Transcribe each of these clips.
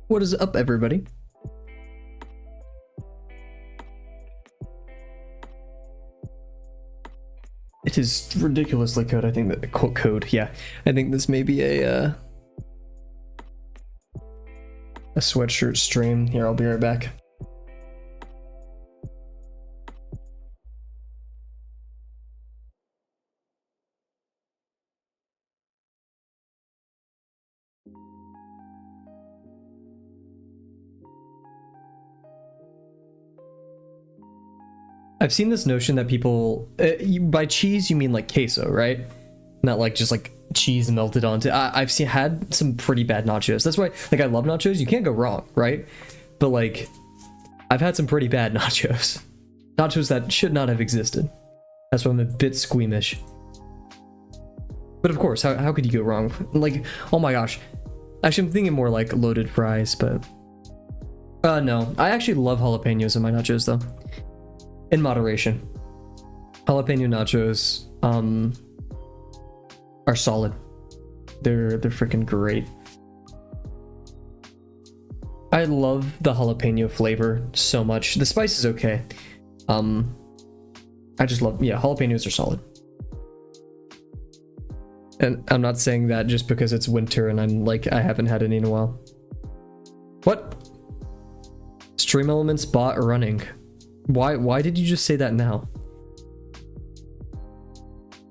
What is up, everybody? It is ridiculously code. I think that code. Yeah, I think this may be a sweatshirt stream. Here, I'll be right back. I've seen this notion that people, by cheese you mean like queso, right? Not like just like cheese melted onto. I've had some pretty bad nachos. That's why, like, I love nachos. You can't go wrong, right? But like, I've had some pretty bad nachos. Nachos that should not have existed. That's why I'm a bit squeamish. But of course, how could you go wrong? Like, oh my gosh. Actually, I'm thinking more like loaded fries, but no. I actually love jalapenos in my nachos though. In moderation. Jalapeno nachos are solid. They're freaking great. I love the jalapeno flavor so much. The spice is okay. I just love, yeah, jalapenos are solid. And I'm not saying that just because it's winter and I'm like, I haven't had any in a while. What? Stream elements bot running. Why did you just say that now?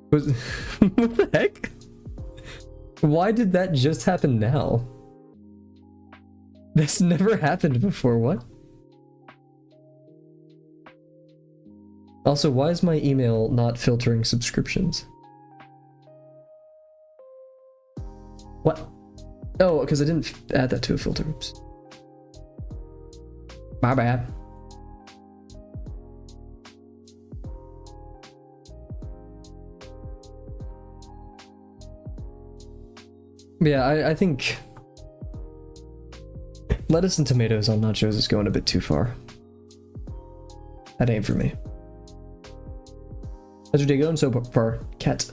What the heck? Why did that just happen now? This never happened before, what? Also, why is my email not filtering subscriptions? What? Oh, because I didn't add that to a filter. Oops. My bad. Yeah, I think lettuce and tomatoes on nachos is going a bit too far. That ain't for me. How's your day going so far, Cat?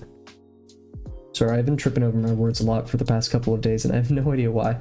Sorry, I've been tripping over my words a lot for the past couple of days and I have no idea why.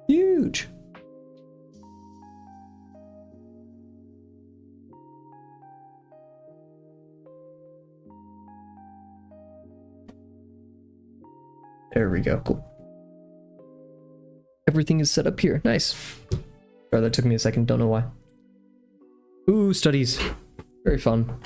Huge. There we go. Cool. Everything is set up here. Nice. Oh, that took me a second. Don't know why. Ooh, studies. Very fun.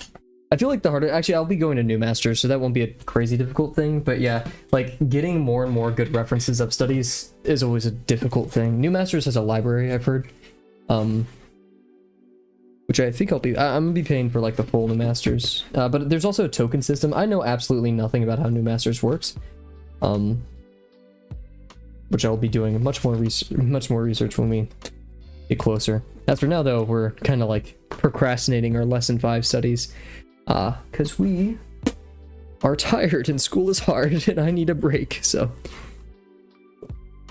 I feel like the harder, actually, I'll be going to new masters, so that won't be a crazy difficult thing. But yeah, like getting more and more good references of studies is always a difficult thing. New masters has a library, I've heard, which I think I'm gonna be paying for like the full new masters. But there's also a token system. I know absolutely nothing about how new masters works, which I'll be doing much more research when we get closer. As for now, though, we're kind of like procrastinating our lesson 5 studies. Because we are tired and school is hard and I need a break, so.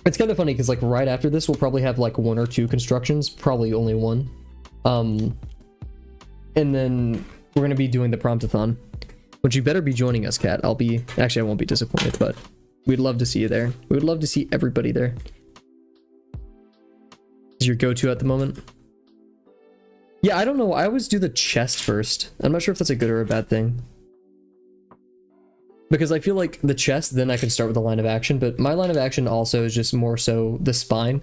It's kind of funny because like right after this we'll probably have like 1 or 2 constructions, probably only 1. And then we're going to be doing the promptathon, which you better be joining us, Kat. Actually I won't be disappointed, but we'd love to see you there. We would love to see everybody there. Is your go-to at the moment? Yeah, I don't know. I always do the chest first. I'm not sure if that's a good or a bad thing. Because I feel like the chest, then I can start with the line of action, but my line of action also is just more so the spine.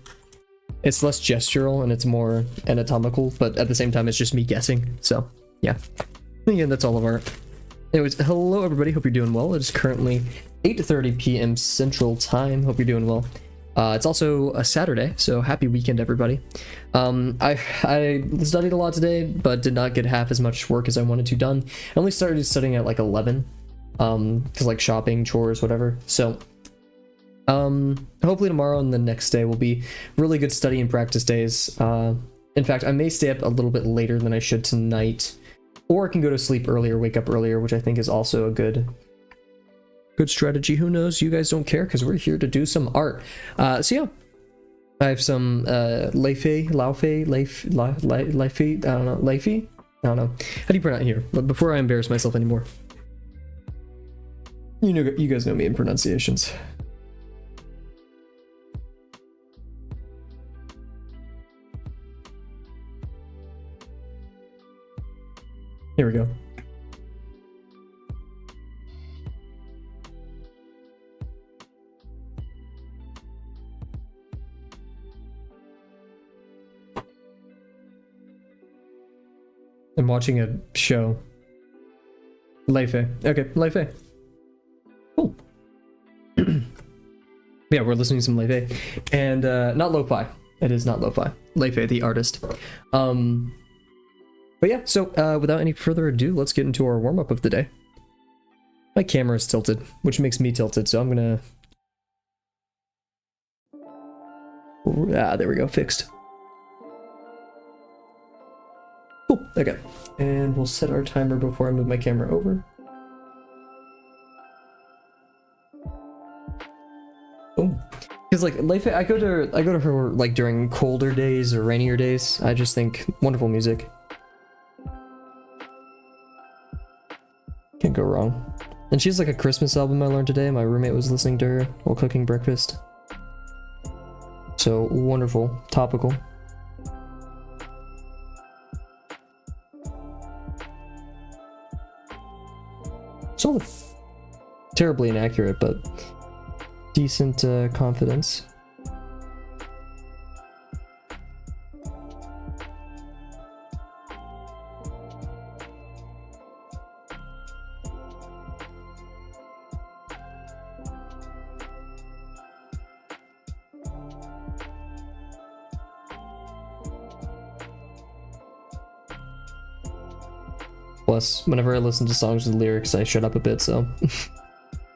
It's less gestural and it's more anatomical, but at the same time it's just me guessing. So, yeah. Again, that's all of our... Anyways, hello everybody. Hope you're doing well. It is currently 8:30 p.m. Central Time. Hope you're doing well. It's also a Saturday, so happy weekend, everybody. I studied a lot today, but did not get half as much work as I wanted to done. I only started studying at like 11, because like shopping, chores, whatever. So Hopefully tomorrow and the next day will be really good study and practice days. In fact, I may stay up a little bit later than I should tonight, or I can go to sleep earlier, wake up earlier, which I think is also a good strategy. Who knows? You guys don't care because we're here to do some art. So yeah, I have some Leifei, I don't know, Leifei? I don't know. How do you pronounce it here? But before I embarrass myself anymore. You guys know me in pronunciations. Here we go. I'm watching a show. Leifei. Okay, Leifei. Cool. Yeah, we're listening to some Leifei. And not lo-fi. It is not lo-fi. Leifei, the artist. But yeah, so without any further ado, let's get into our warm-up of the day. My camera is tilted, which makes me tilted, so I'm gonna... there we go, fixed. Cool, okay. And we'll set our timer before I move my camera over. Oh, because like Leifei, I go to her like during colder days or rainier days. I just think wonderful music. Can't go wrong. And she has like a Christmas album I learned today. My roommate was listening to her while cooking breakfast. So wonderful, topical. Solid. Terribly inaccurate, but decent confidence. Plus, whenever I listen to songs with lyrics, I shut up a bit, so...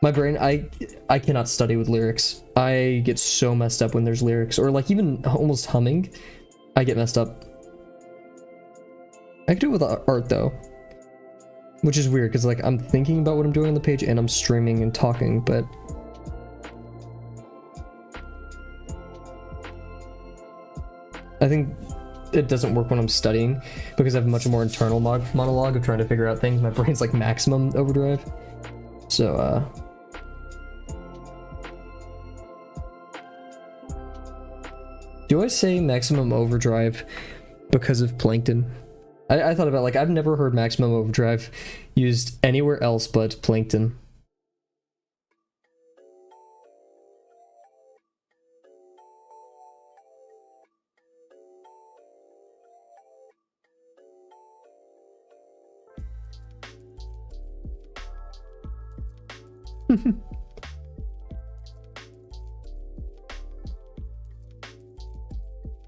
My brain, I cannot study with lyrics. I get so messed up when there's lyrics, or like even almost humming, I get messed up. I can do it with art though, which is weird, because like I'm thinking about what I'm doing on the page and I'm streaming and talking, but... I think it doesn't work when I'm studying because I have much more internal monologue of trying to figure out things. My brain's like maximum overdrive. So, do I say maximum overdrive because of Plankton? I thought about like, I've never heard maximum overdrive used anywhere else but Plankton.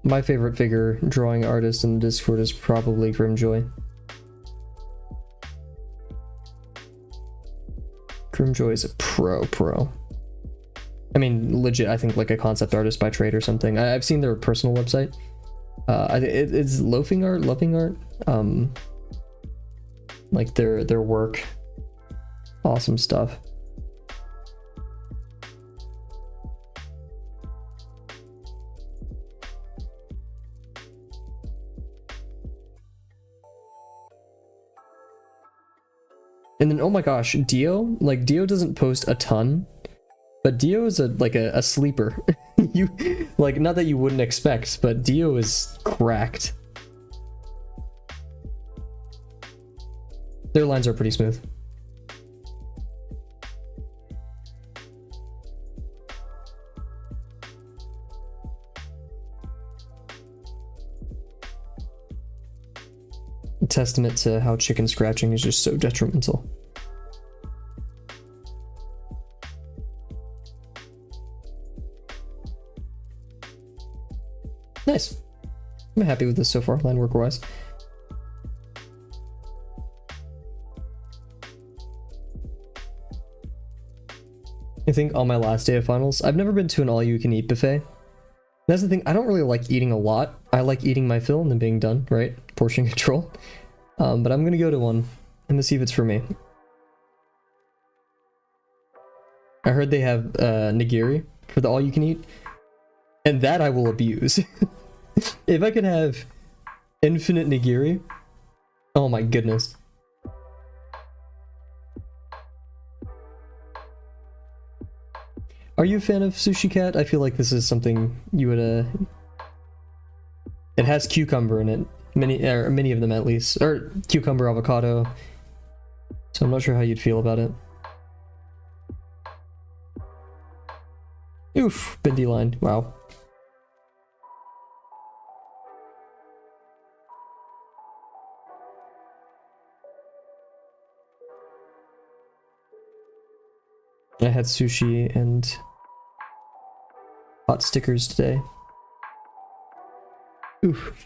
My favorite figure drawing artist in the Discord is probably Grimjoy. Grimjoy is a pro. I mean, legit, I think like a concept artist by trade or something. I've seen their personal website. It's loving art. Like their work. Awesome stuff. And then, oh my gosh, Dio? Like, Dio doesn't post a ton, but Dio is a sleeper. You, like, not that you wouldn't expect, but Dio is cracked. Their lines are pretty smooth. A testament to how chicken scratching is just so detrimental. Nice. I'm happy with this so far, line work wise. I think on my last day of finals, I've never been to an all-you-can-eat buffet. That's the thing, I don't really like eating a lot. I like eating my fill and then being done, right? Portion control. But I'm gonna go to one. I'm gonna see if it's for me. I heard they have nigiri for the all-you-can-eat, and that I will abuse. If I could have infinite nigiri, oh my goodness. Are you a fan of Sushi Cat? I feel like this is something you would It has cucumber in it. Many of them at least. Or cucumber, avocado. So I'm not sure how you'd feel about it. Oof, bendy line. Wow. I had sushi and hot stickers today. Oof.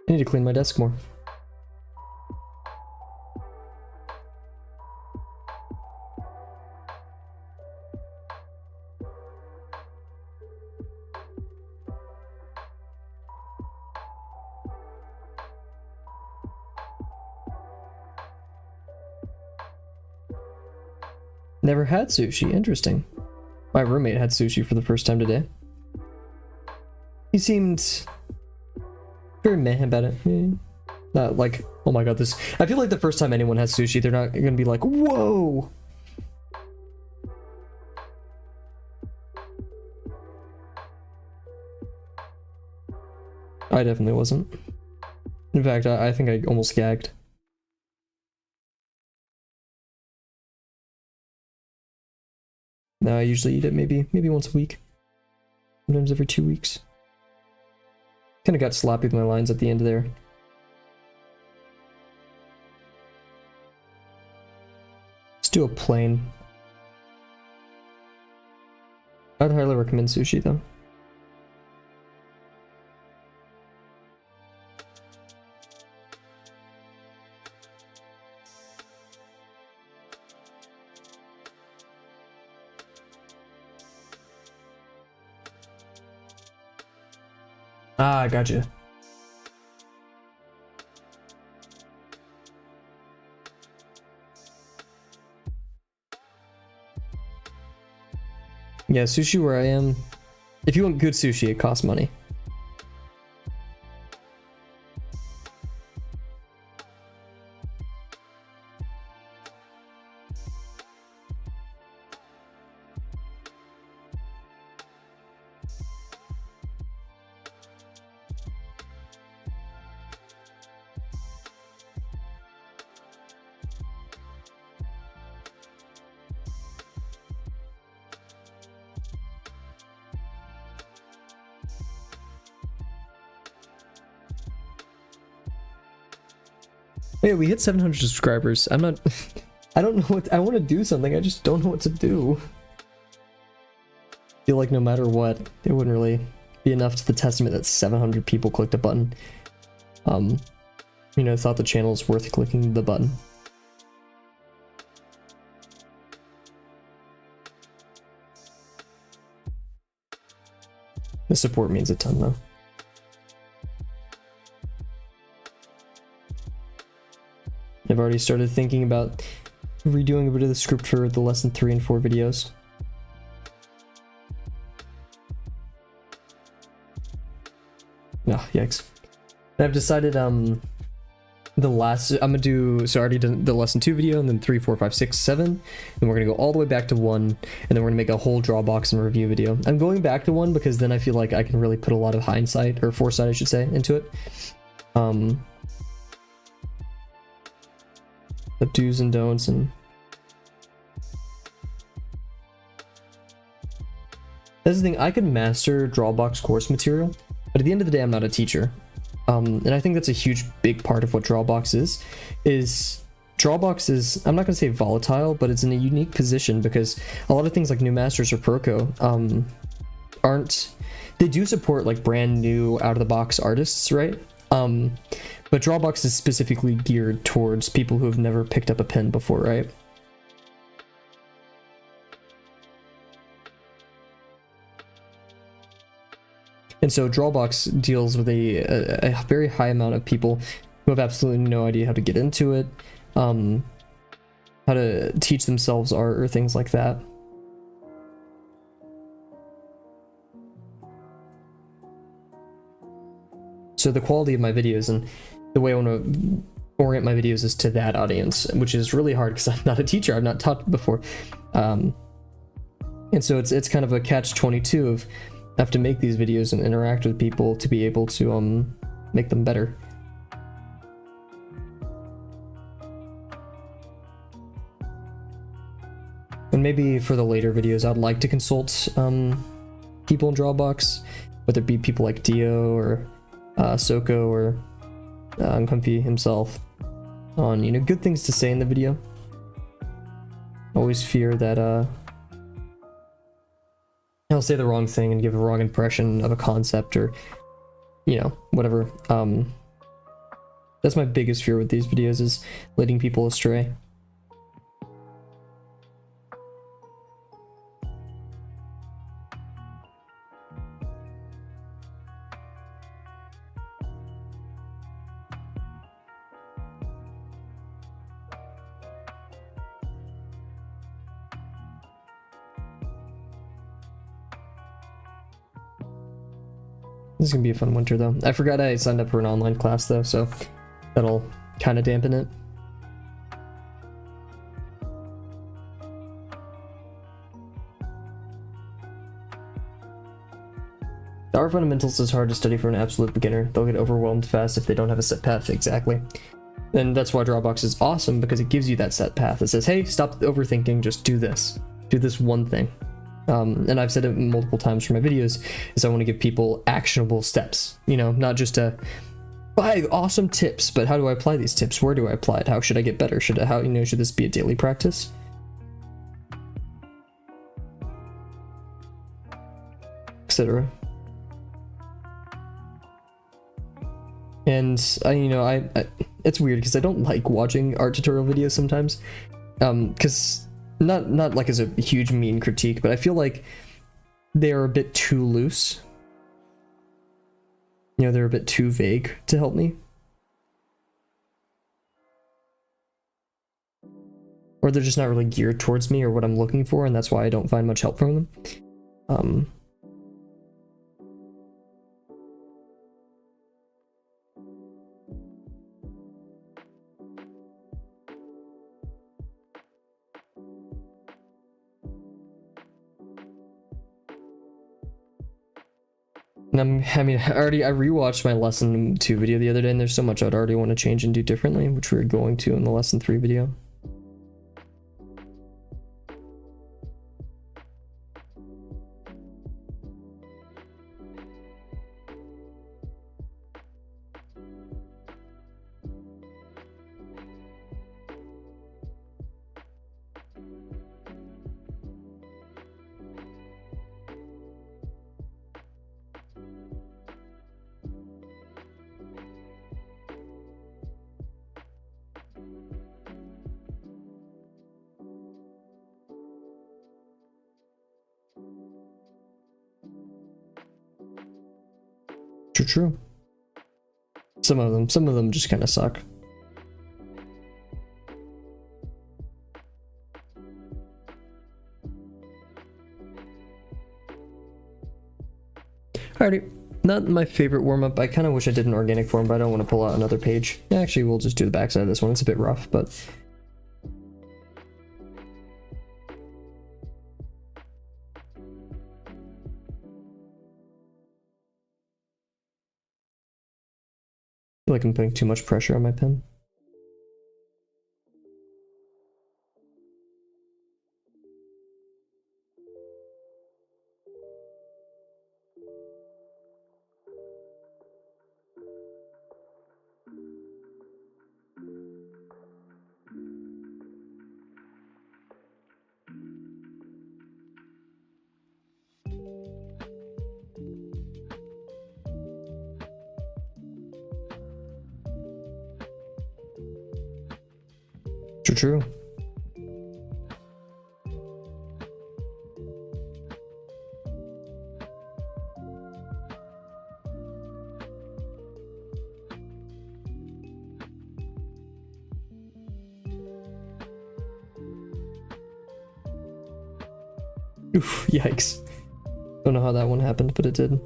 I need to clean my desk more. Never had sushi. Interesting. My roommate had sushi for the first time today. He seemed very meh about it. Not like, oh my god, this... I feel like the first time anyone has sushi, they're not gonna be like, whoa! I definitely wasn't. In fact, I think I almost gagged. No, I usually eat it maybe once a week. Sometimes every 2 weeks. Kind of got sloppy with my lines at the end there. Let's do a plain. I'd highly recommend sushi though. Ah, gotcha. Yeah, sushi where I am, if you want good sushi, it costs money. Yeah, we hit 700 subscribers. I'm not... I don't know what... I want to do something, I just don't know what to do. I feel like no matter what, it wouldn't really be enough to the testament that 700 people clicked a button. You know, thought the channel is worth clicking the button. The support means a ton, though. I've already started thinking about redoing a bit of the script for the lesson 3 and 4 videos. Oh, yikes. And I've decided I'm gonna do, so I already did the lesson 2 video, and then 3, 4, 5, 6, 7, and we're gonna go all the way back to 1, and then we're gonna make a whole Drawbox and review video. I'm going back to 1 because then I feel like I can really put a lot of hindsight, or foresight I should say, into it. The do's and don'ts, and that's the thing, I could master Drawbox course material, but at the end of the day I'm not a teacher. And I think that's a huge big part of what Drawbox is Drawbox is, I'm not going to say volatile, but it's in a unique position because a lot of things like New Masters or Proco they do support like brand new out of the box artists, right? But Drawbox is specifically geared towards people who have never picked up a pen before, right? And so Drawbox deals with a very high amount of people who have absolutely no idea how to get into it, how to teach themselves art or things like that. So the quality of my videos and the way I want to orient my videos is to that audience, which is really hard because I'm not a teacher. I've not taught before. And so it's kind of a catch-22 of I have to make these videos and interact with people to be able to make them better. And maybe for the later videos, I'd like to consult people in Drawbox, whether it be people like Dio or Soko or Comfy himself, on, you know, good things to say in the video. Always fear that I'll say the wrong thing and give a wrong impression of a concept or, you know, whatever. That's my biggest fear with these videos, is leading people astray. This is gonna be a fun winter though. I forgot I signed up for an online class though, so that'll kind of dampen it. The art fundamentals is hard to study for an absolute beginner. They'll get overwhelmed fast if they don't have a set path. Exactly. And that's why Drawbox is awesome, because it gives you that set path. It says, hey, stop overthinking, just do this. Do this one thing. And I've said it multiple times for my videos, is I want to give people actionable steps, you know, not just 5 awesome tips, but how do I apply these tips? Where do I apply it? How should I get better? Should this be a daily practice? Etc. And I it's weird because I don't like watching art tutorial videos sometimes, because not like as a huge mean critique, but I feel like they're a bit too loose. You know, they're a bit too vague to help me. Or they're just not really geared towards me or what I'm looking for, and that's why I don't find much help from them. And I rewatched my lesson 2 video the other day, and there's so much I'd already want to change and do differently, which we're going to in the lesson 3 video. True. Some of them just kind of suck. Alrighty, not my favorite warm-up. I kind of wish I did an organic form, but I don't want to pull out another page. Actually, we'll just do the backside of this one. It's a bit rough, but... I feel like I'm putting too much pressure on my pen. True. Oof, yikes. Don't know how that one happened, but it did.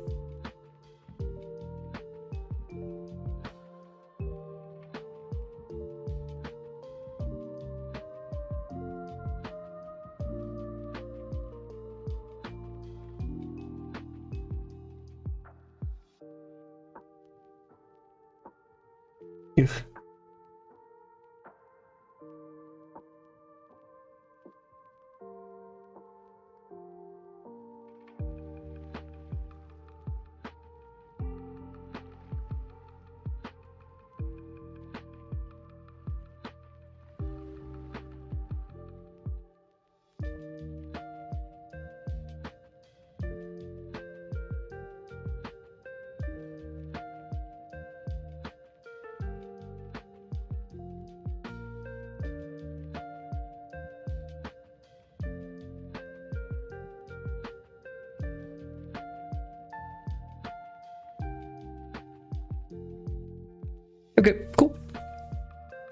Oof. Okay, cool.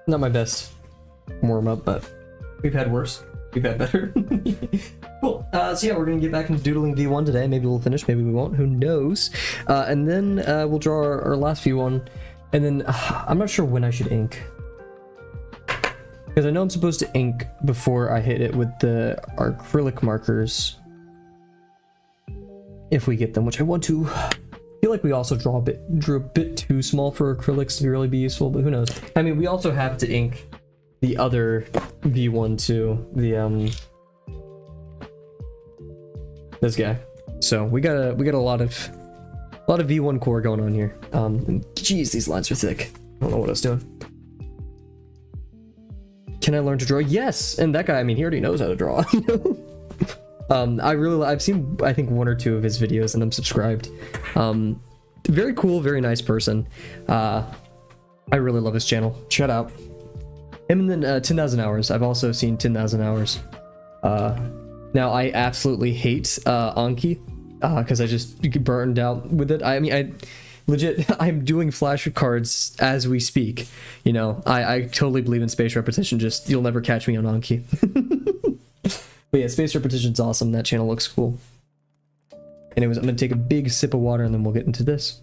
Not my best warm up, but we've had worse. We've had better. Cool. So yeah, we're gonna get back into doodling V1 today. Maybe we'll finish, maybe we won't. Who knows? And then we'll draw our last V1, and then I'm not sure when I should ink, because I know I'm supposed to ink before I hit it with the acrylic markers, if we get them, which I want to. I feel like we also drew a bit too small for acrylics to really be useful, but who knows? I mean, we also have to ink the other V1 too, the this guy. So we got a lot of V1 core going on here. And geez, these lines are thick. I don't know what I was doing. Can I learn to draw? Yes. And that guy, I mean, he already knows how to draw. I've seen, I think, one or two of his videos, and I'm subscribed. Very cool, very nice person. I really love his channel. Shout out him. And then 10,000 hours. I've also seen 10,000 hours. Now I absolutely hate Anki because I just get burned out with it. I mean, I'm doing flashcards as we speak. You know, I totally believe in spaced repetition. Just you'll never catch me on Anki. But yeah, spaced repetition's awesome. That channel looks cool. Anyways, I'm gonna take a big sip of water and then we'll get into this.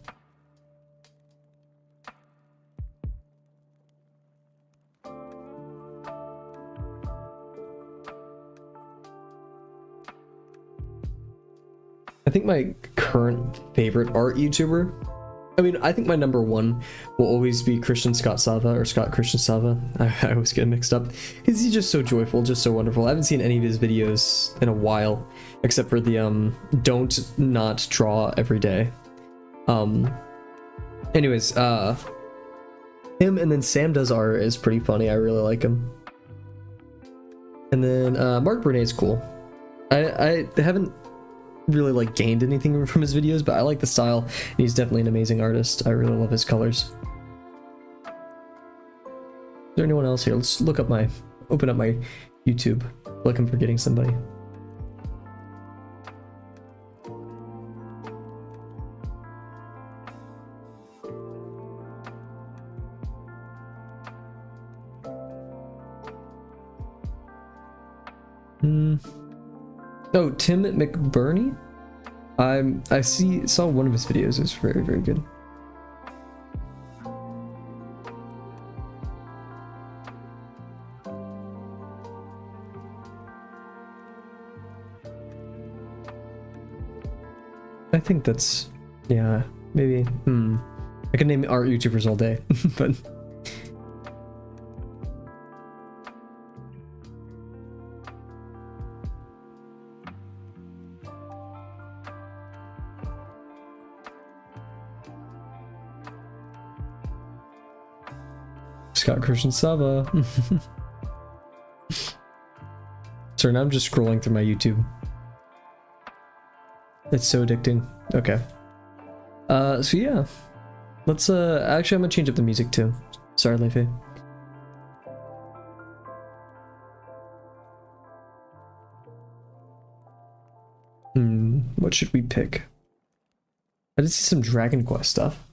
I think my current favorite art YouTuber, I mean, I think my number one will always be Christian Scott Sava, or Scott Christian Sava. I always get mixed up because he's just so joyful, just so wonderful. I haven't seen any of his videos in a while, except for the don't not draw every day. Anyways, him, and then Sam Does Art is pretty funny. I really like him. And then Mark Burnet's cool. I haven't really like gained anything from his videos, but I like the style, and he's definitely an amazing artist. I really love his colors. Is there anyone else here? Let's look up open up my YouTube. I feel like I'm forgetting somebody. Oh, Tim McBurney? I saw one of his videos. It's very, very good. I think that's, yeah, maybe. I could name art YouTubers all day, but Scott Christian Sava. Sorry, now I'm just scrolling through my YouTube. It's so addicting. Okay. So yeah. Let's actually I'm gonna change up the music too. Sorry, Leify. What should we pick? I did see some Dragon Quest stuff.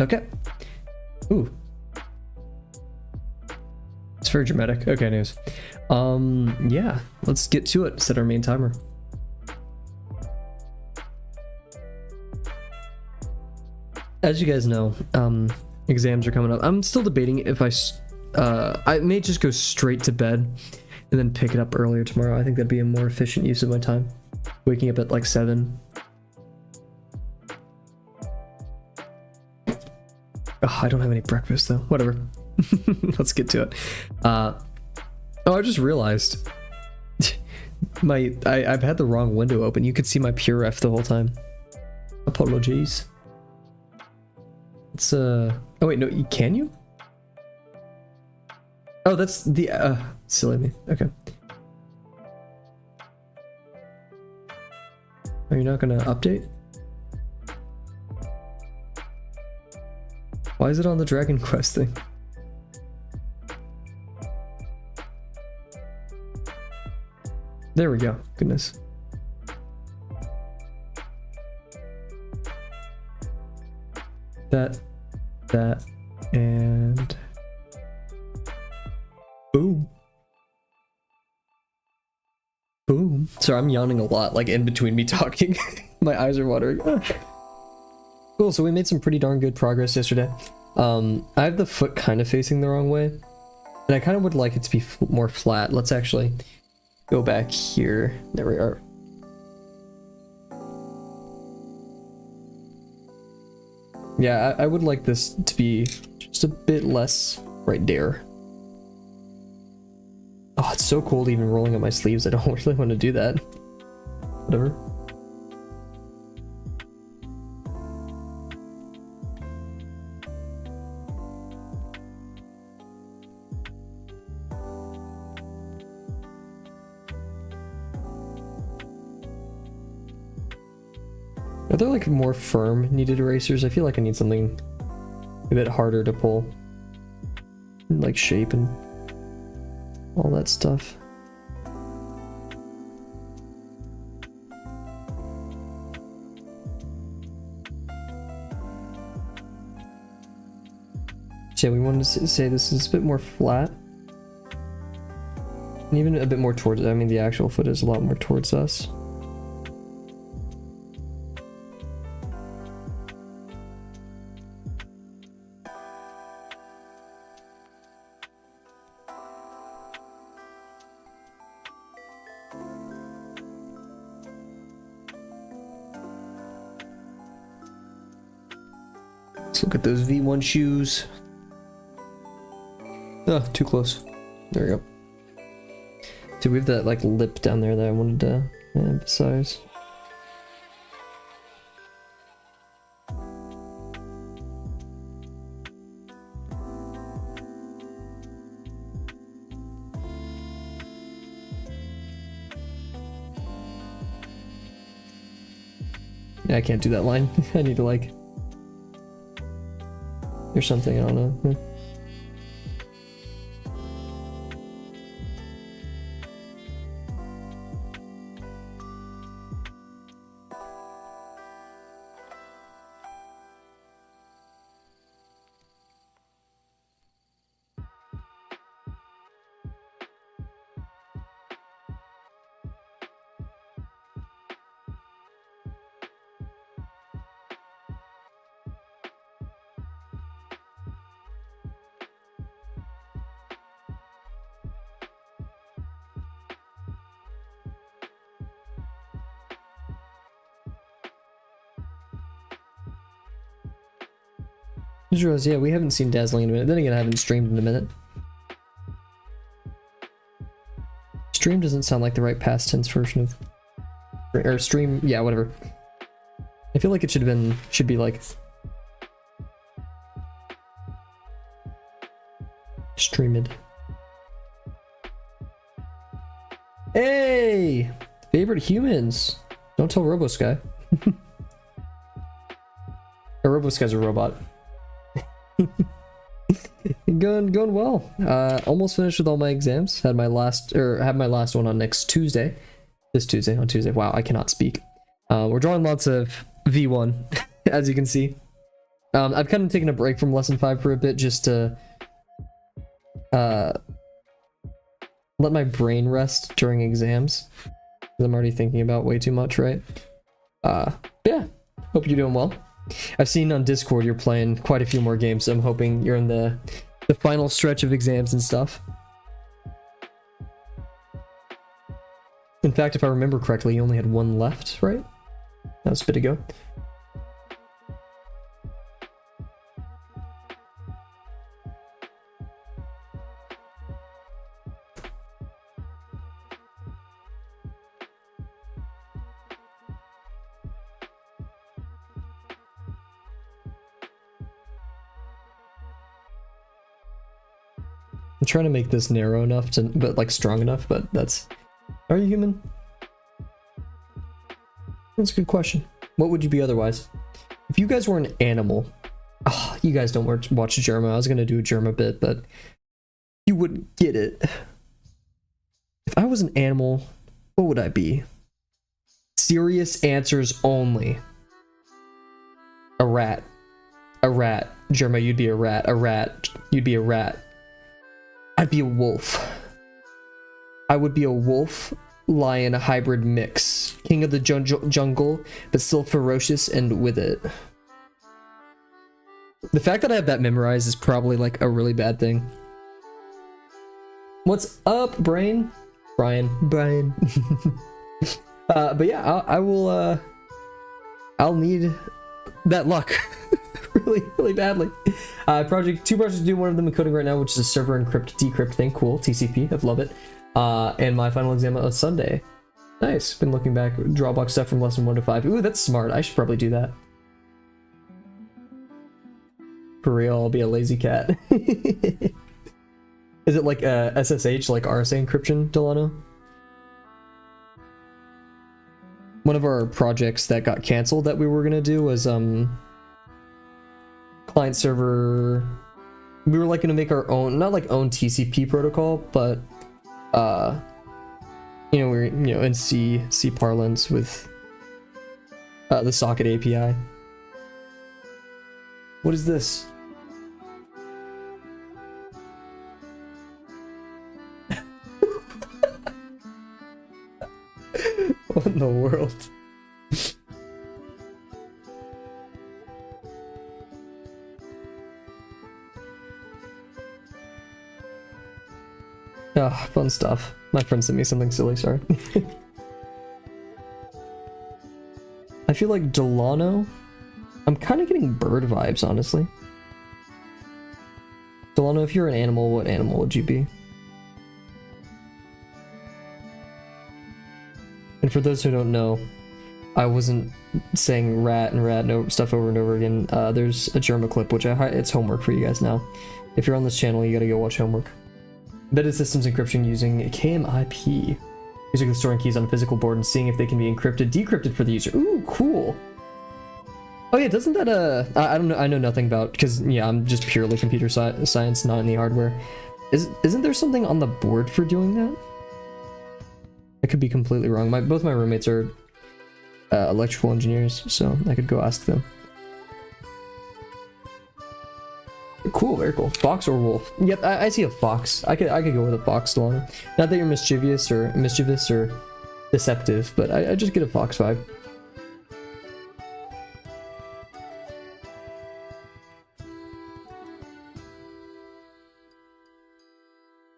Okay. Ooh. It's very dramatic. Okay, anyways. Yeah, let's get to it. Set our main timer. As you guys know, exams are coming up. I'm still debating if I may just go straight to bed and then pick it up earlier tomorrow. I think that'd be a more efficient use of my time. Waking up at like 7. Oh, I don't have any breakfast though. Whatever. Let's get to it. Oh, I just realized I've had the wrong window open. You could see my pure F the whole time. Apologies. It's oh wait, no, can you? Oh, that's the silly me. Okay. Are you not gonna update? Why is it on the Dragon Quest thing? There we go. Goodness. That, and boom. Boom. Sorry, I'm yawning a lot, like in between me talking. My eyes are watering. Cool, so we made some pretty darn good progress yesterday. I have the foot kind of facing the wrong way, and I kind of would like it to be more flat. Let's actually go back here. There we are. Yeah, I would like this to be just a bit less right there. Oh, it's so cold even rolling up my sleeves. I don't really want to do that. Whatever. Are there like more firm needed erasers? I feel like I need something a bit harder to pull. Like shape and all that stuff. So yeah, we wanted to say this is a bit more flat. And even a bit more towards, I mean the actual foot is a lot more towards us. Let's look at those V1 shoes. Oh, too close. There we go. Dude, we have that like lip down there that I wanted to emphasize. Yeah, I can't do that line. I need to like... There's something, I don't know. Just realized, yeah, we haven't seen Dazzling in a minute. Then again, I haven't streamed in a minute. Stream doesn't sound like the right past tense version of... Or stream, yeah, whatever. I feel like it should have been, should be like... Streamed. Hey! Favorite humans! Don't tell RoboSky. Or RoboSky's a robot. Going well. Almost finished with all my exams. Have my last one on next Tuesday. This Tuesday, on Tuesday. Wow, I cannot speak. We're drawing lots of V1, as you can see. I've kind of taken a break from lesson 5 for a bit just to let my brain rest during exams. I'm already thinking about way too much, right? Yeah, hope you're doing well. I've seen on Discord you're playing quite a few more games, so I'm hoping you're in the final stretch of exams and stuff. In fact, if I remember correctly, you only had one left, right? That was a bit ago. I'm trying to make this narrow enough to, but like strong enough, but that's... Are you human? That's a good question. What would you be otherwise? If you guys were an animal... Oh, you guys don't watch Germa. I was gonna do a Germa bit, but you wouldn't get it. If I was an animal, what would I be? Serious answers only. A rat. A rat. Germa, you'd be a rat. A rat. You'd be a rat. I'd be a wolf. I would be a wolf lion hybrid mix. King of the jungle, but still ferocious and with it. The fact that I have that memorized is probably like a really bad thing. What's up, Brian? Brian. But yeah, I will, I'll need that luck. really badly. Two projects to do, one of them in coding right now, which is a server encrypt decrypt thing. Cool. TCP, I love it. And my final exam on Sunday. Nice. Been looking back, Drawbox stuff from lesson 1 to 5. Ooh, that's smart. I should probably do that. For real, I'll be a lazy cat. Is it like SSH, like RSA encryption, Delano? One of our projects that got canceled that we were gonna do was client server. We were like gonna make our own, not like own TCP protocol, but you know, we're in C parlance with the socket API. What is this? What in the world? Ah, fun stuff. My friend sent me something silly, sorry. I feel like Delano. I'm kind of getting bird vibes, honestly. Delano, if you're an animal, what animal would you be? And for those who don't know, I wasn't saying rat stuff over and over again. There's a Germa clip, which it's homework for you guys now. If you're on this channel, you gotta go watch homework. Embedded systems encryption using KMIP. Using storing keys on a physical board and seeing if they can be encrypted, decrypted for the user. Ooh, cool. Oh yeah, doesn't that I don't know, I know nothing about, because yeah, I'm just purely computer science, not any hardware. Isn't there something on the board for doing that? I could be completely wrong. Both my roommates are electrical engineers, so I could go ask them. Cool, very cool. Fox or wolf? Yep, I see a fox. I could go with a fox, Delano. Not that you're mischievous or deceptive, but I just get a fox vibe.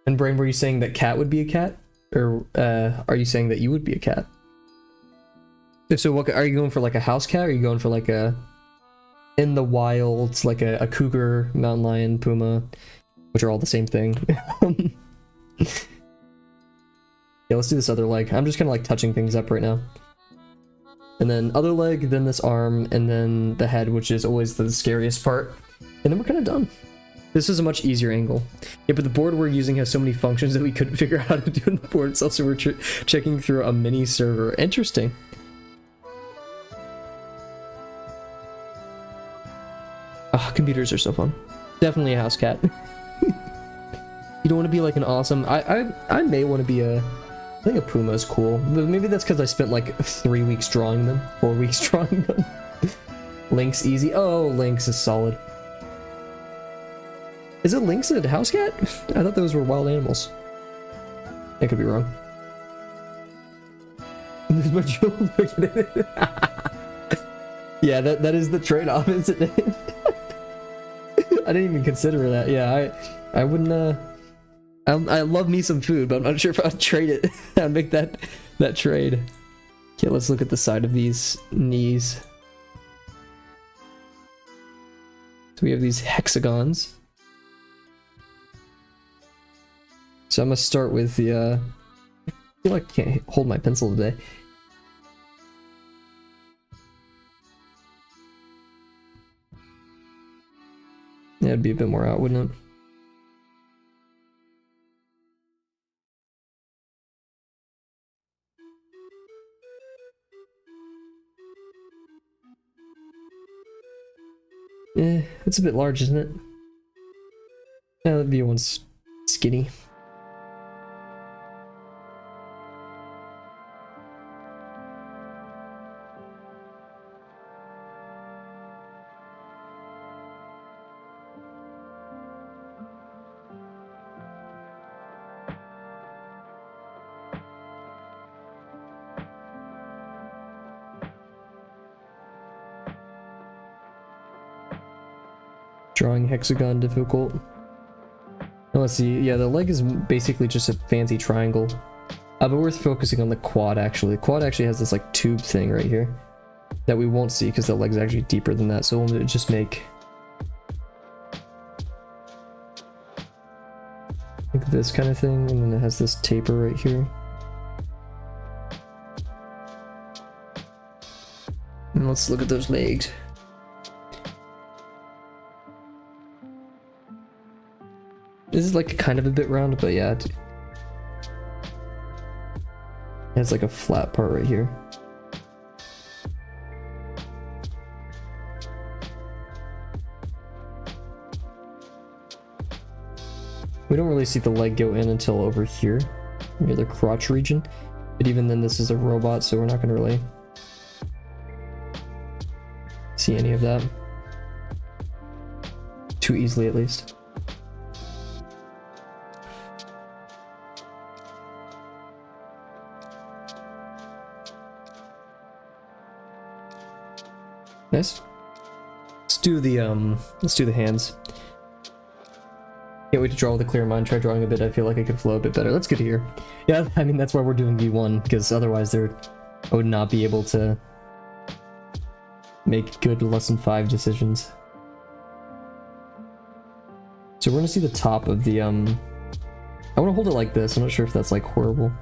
And Brain, were you saying that cat would be a cat? Or are you saying that you would be a cat? If so, what are you going for, like a house cat, or are you going for like a in the wilds, like a cougar, mountain lion, puma, which are all the same thing? Yeah, let's do this other leg. I'm just kind of like touching things up right now. And then other leg, then this arm, and then the head, which is always the scariest part. And then we're kind of done. This is a much easier angle. Yeah, but the board we're using has so many functions that we couldn't figure out how to do in the board itself, so we're checking through a mini server. Interesting. Oh, computers are so fun. Definitely a house cat. You don't want to be like an awesome... I may want to be a... I think a puma is cool. But maybe that's because I spent like 3 weeks drawing them. 4 weeks drawing them. Lynx easy. Oh, Lynx is solid. Is it Lynx and house cat? I thought those were wild animals. I could be wrong. Yeah, that is the trade-off, isn't it? I didn't even consider that. Yeah, I wouldn't. I love me some food, but I'm not sure if I'd trade it. I'd make that trade. Okay, let's look at the side of these knees. So we have these hexagons. So I'm gonna start with the. I feel like I can't hold my pencil today. Yeah, it'd be a bit more out, wouldn't it? Yeah, it's a bit large, isn't it? Yeah, the view one's skinny. Drawing hexagon difficult. Oh, let's see. Yeah, the leg is basically just a fancy triangle. But worth focusing on the quad, actually. The quad actually has this, like, tube thing right here that we won't see because the leg's actually deeper than that. So we'll just make... like this kind of thing, and then it has this taper right here. And let's look at those legs. This is like kind of a bit round, but yeah. It's like a flat part right here. We don't really see the leg go in until over here, near the crotch region. But even then, this is a robot, so we're not gonna really see any of that. Too easily, at least. Nice. Let's do the hands. Can't wait to draw with a clear mind. Try drawing a bit. I feel like I could flow a bit better. That's good to hear. Yeah, I mean that's why we're doing V1, because otherwise I would not be able to make good lesson 5 decisions. So we're gonna see the top of the I want to hold it like this. I'm not sure if that's like horrible.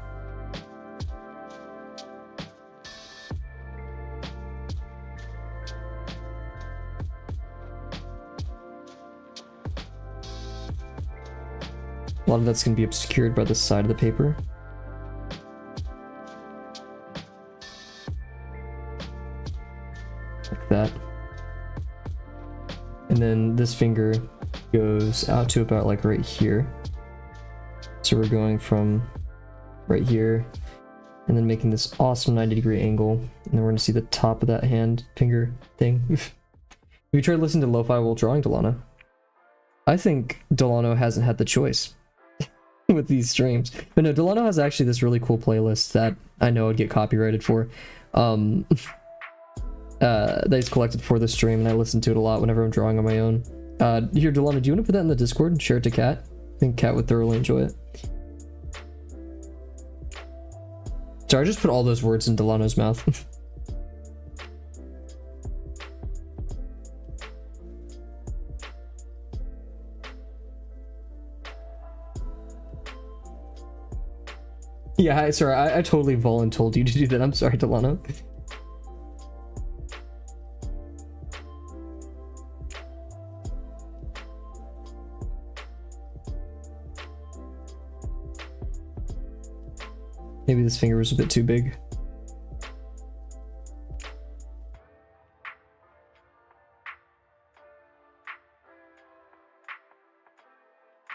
A lot of that's going to be obscured by the side of the paper. Like that. And then this finger goes out to about like right here. So we're going from right here and then making this awesome 90-degree angle. And then we're going to see the top of that hand finger thing. If you try to listen to lo-fi while drawing Delano, I think Delano hasn't had the choice with these streams. But no, Delano has actually this really cool playlist that I know I'd get copyrighted for. That he's collected for this stream, and I listen to it a lot whenever I'm drawing on my own. Here, Delano, do you want to put that in the Discord and share it to Kat? I think Kat would thoroughly enjoy it. Sorry, I just put all those words in Delano's mouth. Yeah, sorry, I totally voluntold you to do that. I'm sorry, Delano. Maybe this finger was a bit too big.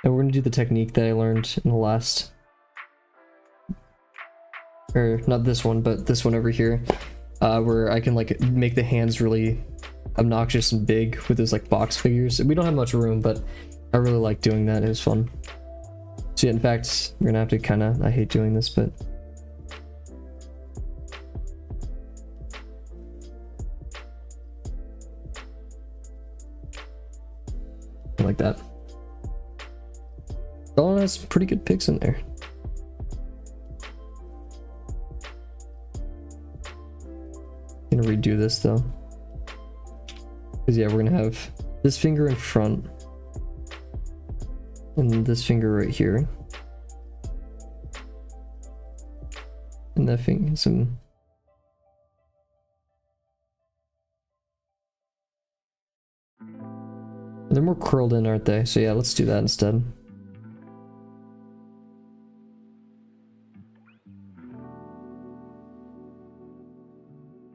And we're gonna do the technique that I learned in the last... or not this one, but this one over here, where I can like make the hands really obnoxious and big with those like box figures. We don't have much room, but I really like doing that. It was fun. So yeah, in fact, we're gonna have to kind of, I hate doing this, but like that. Oh, that's pretty good picks in there. Gonna redo this though, because yeah, we're gonna have this finger in front and this finger right here, and that finger some. They're more curled in, aren't they? So yeah, let's do that instead.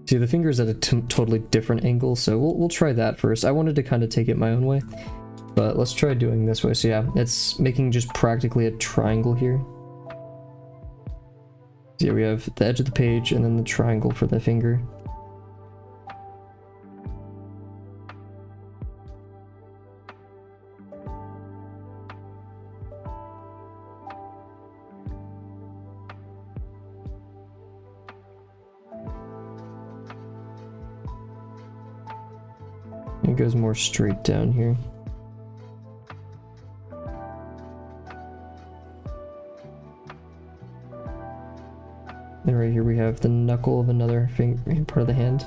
See, the finger's at a totally different angle, so we'll try that first. I wanted to kind of take it my own way, but let's try doing this way. So yeah, it's making just practically a triangle here. So yeah, we have the edge of the page and then the triangle for the finger. It goes more straight down here. And right here we have the knuckle of another finger, part of the hand.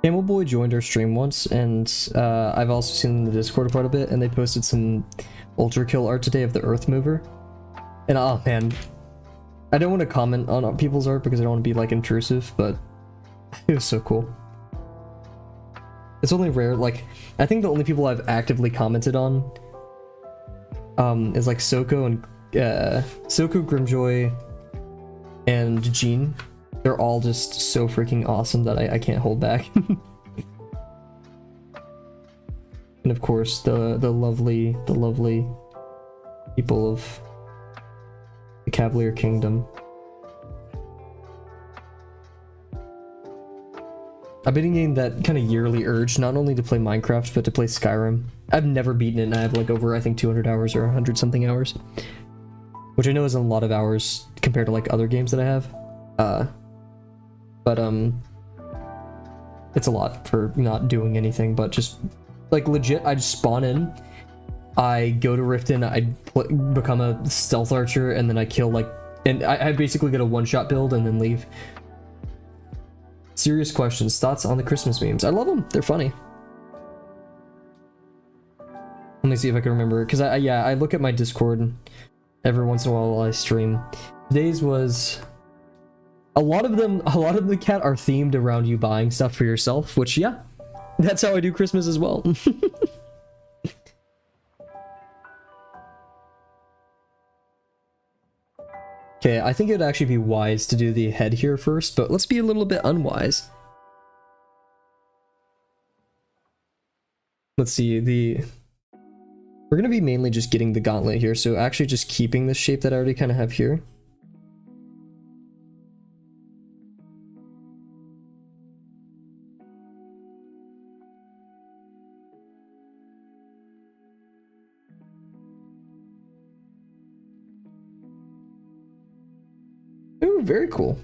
Camel Boy joined our stream once, and I've also seen in the Discord quite a bit, and they posted some Ultrakill art today of the Earth Mover. And oh man, I don't want to comment on people's art because I don't want to be like intrusive, but it was so cool. It's only rare, like, I think the only people I've actively commented on is like Soko and Soko, Grimjoy, and Jean. They're all just so freaking awesome that I can't hold back. And of course the lovely people of the Cavalier Kingdom. I've been getting that kind of yearly urge not only to play Minecraft but to play Skyrim. I've never beaten it, and I have like over I think 200 hours or 100 something hours, which I know is a lot of hours compared to like other games that I have. But it's a lot for not doing anything but just like legit. I just spawn in, I go to Riften, I become a stealth archer, and then I kill like, and I basically get a one-shot build and then leave. Serious questions, thoughts on the Christmas memes? I love them, they're funny. Let me see if I can remember, because I look at my Discord every once in a while I stream. Today's was a lot of the cat are themed around you buying stuff for yourself, which yeah, that's how I do Christmas as well. Okay, I think it would actually be wise to do the head here first, but let's be a little bit unwise. Let's see, we're gonna be mainly just getting the gauntlet here, so actually just keeping the shape that I already kind of have here. Ooh, very cool.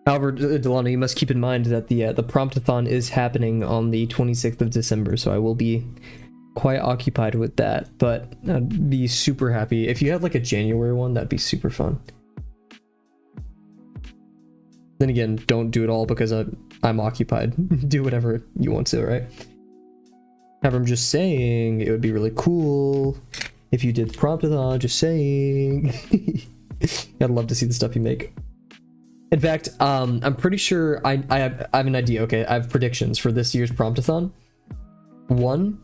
However, Delano, you must keep in mind that the promptathon is happening on the 26th of December, so I will be quite occupied with that, but I'd be super happy. If you had like a January one, that'd be super fun. Then again, don't do it all because I'm occupied. Do whatever you want to, right? However, I'm just saying, it would be really cool if you did promptathon, just saying. I'd love to see the stuff you make. In fact, I'm pretty sure I have an idea. Okay, I have predictions for this year's promptathon. One,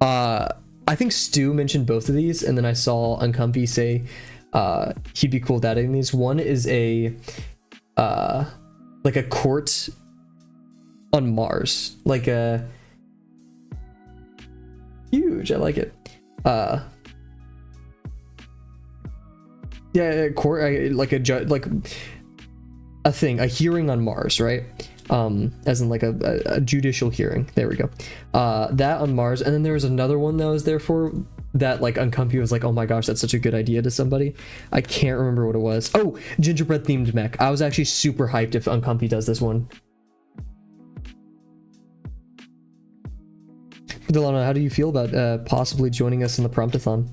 I think Stu mentioned both of these, and then I saw Uncomfy say he'd be cool with adding these. One is a like a court on Mars, like a huge. I like it. Yeah, court, like a judge, like a thing, a hearing on Mars, right? As in like a judicial hearing. There we go. That on Mars, and then there was another one that I was there for that like Uncomfy was like, oh my gosh, that's such a good idea to somebody. I can't remember what it was. Oh, gingerbread themed mech. I was actually super hyped if Uncomfy does this one. Delano, how do you feel about possibly joining us in the promptathon?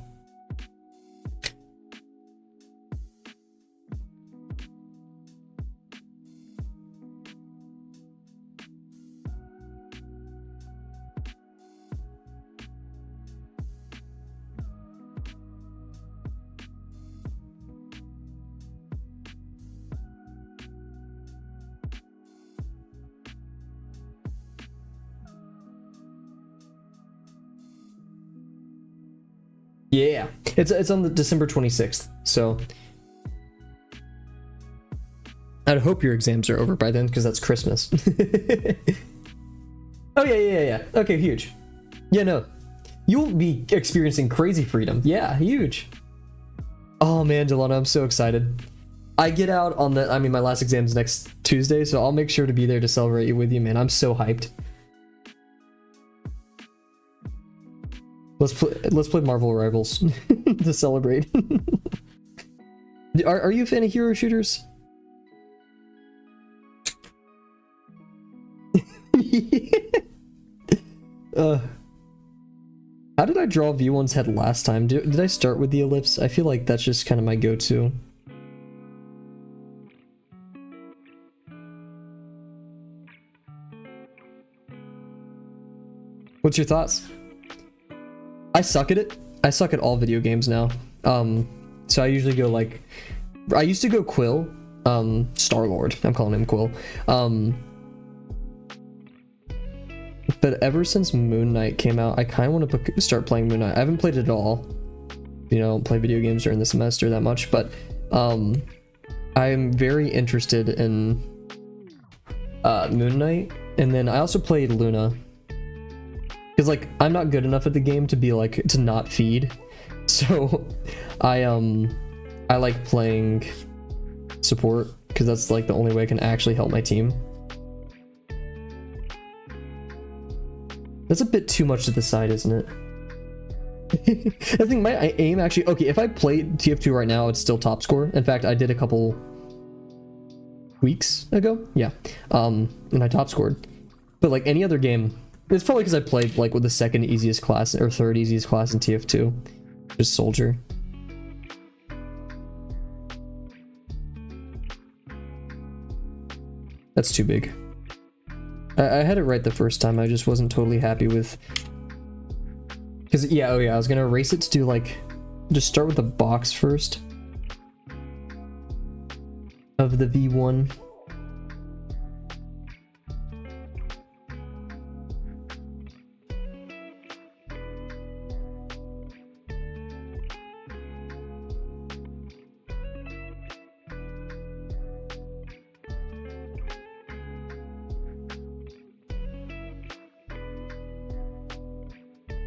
Yeah, it's on the December 26th, so I'd hope your exams are over by then, because that's Christmas. Oh yeah. Okay, huge. Yeah, no, you'll be experiencing crazy freedom. Yeah, huge. Oh man, Delano, I'm so excited. I get out on my last exam's next Tuesday, so I'll make sure to be there to celebrate you with you, man. I'm so hyped. Let's play Marvel Rivals to celebrate. Are you a fan of hero shooters? How did I draw V1's head last time? Did I start with the ellipse? I feel like that's just kind of my go-to. What's your thoughts? I suck at it. I suck at all video games now. So I usually go like, I used to go Quill, Star-Lord. I'm calling him Quill. But ever since Moon Knight came out, I kind of want to start playing Moon Knight. I haven't played it at all. You know, I don't play video games during the semester that much, but I'm very interested in Moon Knight. And then I also played Luna. Because like I'm not good enough at the game to be like to not feed, so I like playing support because that's like the only way I can actually help my team. That's a bit too much to the side, isn't it? I think my aim actually, okay, if I played TF2 right now, it's still top score. In fact, I did a couple weeks ago, yeah, and I top scored. But like any other game. It's probably because I played like with the second easiest class or third easiest class in TF2, just Soldier. That's too big. I had it right the first time. I just wasn't totally happy with. Because yeah, oh yeah, I was gonna race it to do like, just start with the box first of the V1.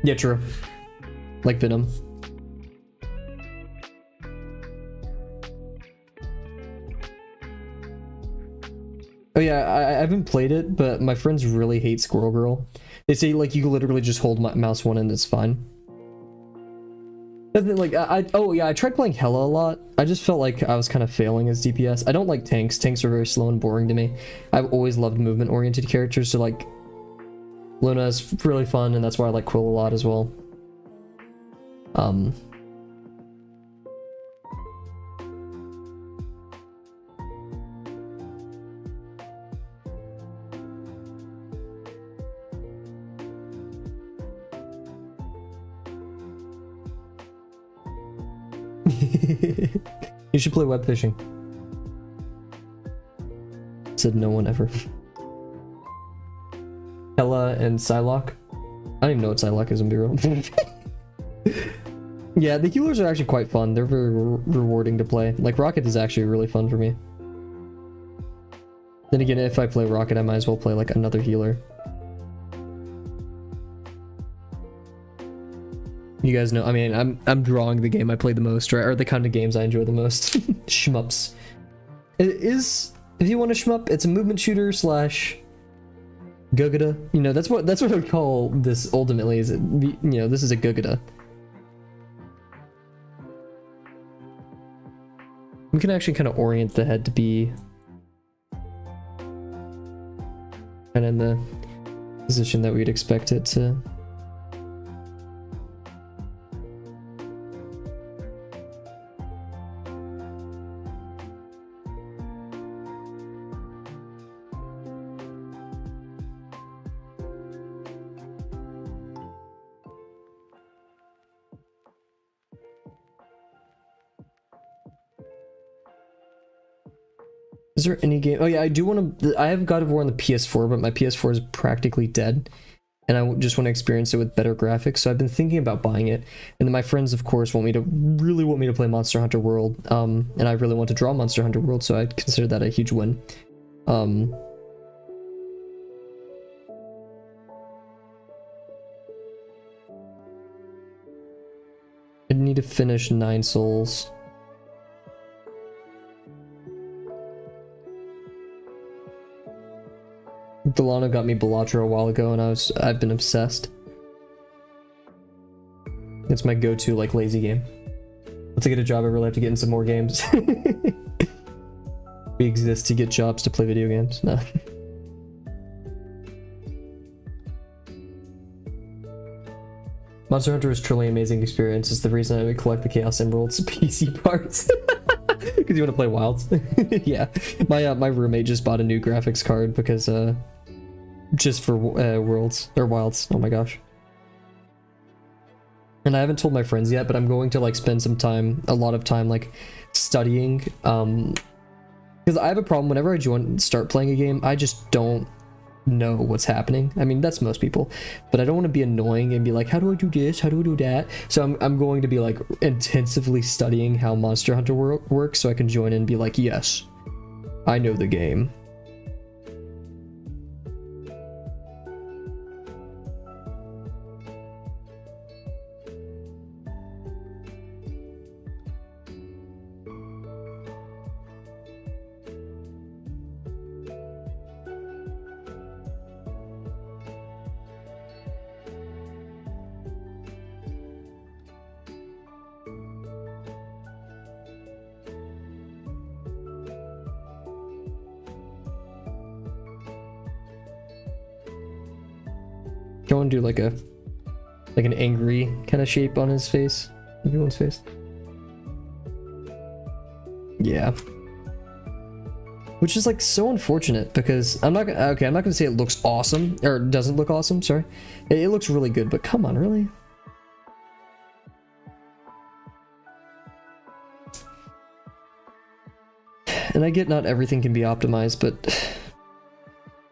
Yeah, true. Like Venom. Oh yeah, I haven't played it, but my friends really hate Squirrel Girl. They say like you can literally just hold my mouse one and it's fine. Like oh yeah, I tried playing Hella a lot. I just felt like I was kind of failing as DPS. I don't like tanks. Tanks are very slow and boring to me. I've always loved movement-oriented characters, so like Luna is really fun, and that's why I like Quill a lot as well. You should play web fishing. Said no one ever. Hella and Psylocke. I don't even know what Psylocke is in Bureau. Yeah, the healers are actually quite fun. They're very rewarding to play. Like, Rocket is actually really fun for me. Then again, if I play Rocket, I might as well play, like, another healer. You guys know, I mean, I'm drawing the game I play the most, right? Or the kind of games I enjoy the most. Shmups. It is, if you want a shmup, it's a movement shooter slash Gugada. You know, that's what I would call this ultimately, is it, you know, this is a Gugada. We can actually kind of orient the head to be kind of in the position that we'd expect it to. Is there any game? Oh yeah, I do want to. I have God of War on the PS4, but my PS4 is practically dead, and I just want to experience it with better graphics. So I've been thinking about buying it, and then my friends, of course, really want me to play Monster Hunter World, and I really want to draw Monster Hunter World, so I consider that a huge win. I need to finish 9 Souls. Delano got me Bellatra a while ago, and I've been obsessed. It's my go-to, like, lazy game. Once I get a job, I really have to get in some more games. We exist to get jobs to play video games. No. Monster Hunter is truly an amazing experience. It's the reason I would collect the Chaos Emeralds PC parts. Because you want to play Wilds. Yeah. My roommate just bought a new graphics card because, just for Worlds, or Wilds. Oh my gosh. And I haven't told my friends yet, but I'm going to, like, spend some time, a lot of time, like, studying. Because I have a problem whenever I start playing a game, I just don't know what's happening. I mean, that's most people, but I don't want to be annoying and be like, how do I do this, how do I do that? So I'm going to be, like, intensively studying how Monster Hunter works, so I can join in and be like, yes, I know the game. Do you want to do like an angry kind of shape on his face? Everyone's face. Yeah. Which is, like, so unfortunate because I'm not gonna say it looks awesome, or doesn't look awesome, sorry. It looks really good, but come on, really? And I get not everything can be optimized, but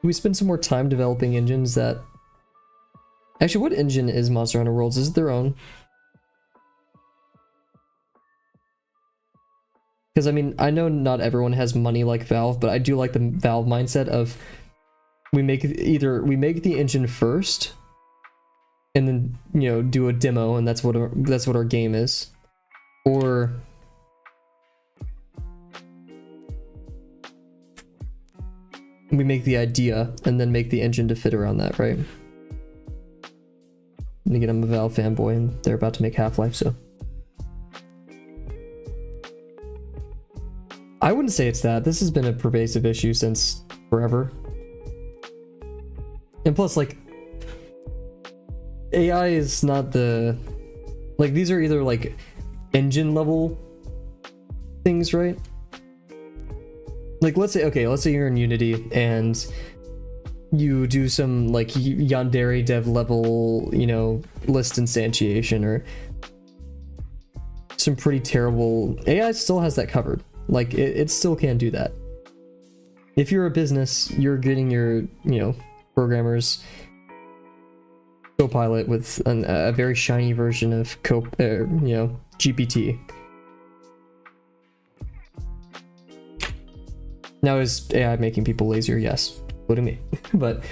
we spend some more time developing engines that... Actually, what engine is Monster Hunter Worlds? Is it their own? Because, I mean, I know not everyone has money like Valve, but I do like the Valve mindset of we make the engine first, and then, you know, do a demo, and that's what our game is, or we make the idea and then make the engine to fit around that, right? And again, I'm a Valve fanboy, and they're about to make Half-Life, so. I wouldn't say it's that. This has been a pervasive issue since forever. And plus, like, AI is not the... Like, these are either, like, engine level things, right? Like, let's say you're in Unity, and you do some, like, Yandere dev level, you know, list instantiation, or some pretty terrible... AI still has that covered. Like, it still can do that. If you're a business, you're getting your, you know, programmers Copilot with a very shiny version of GPT. Now is AI making people lazier? Yes, including me. But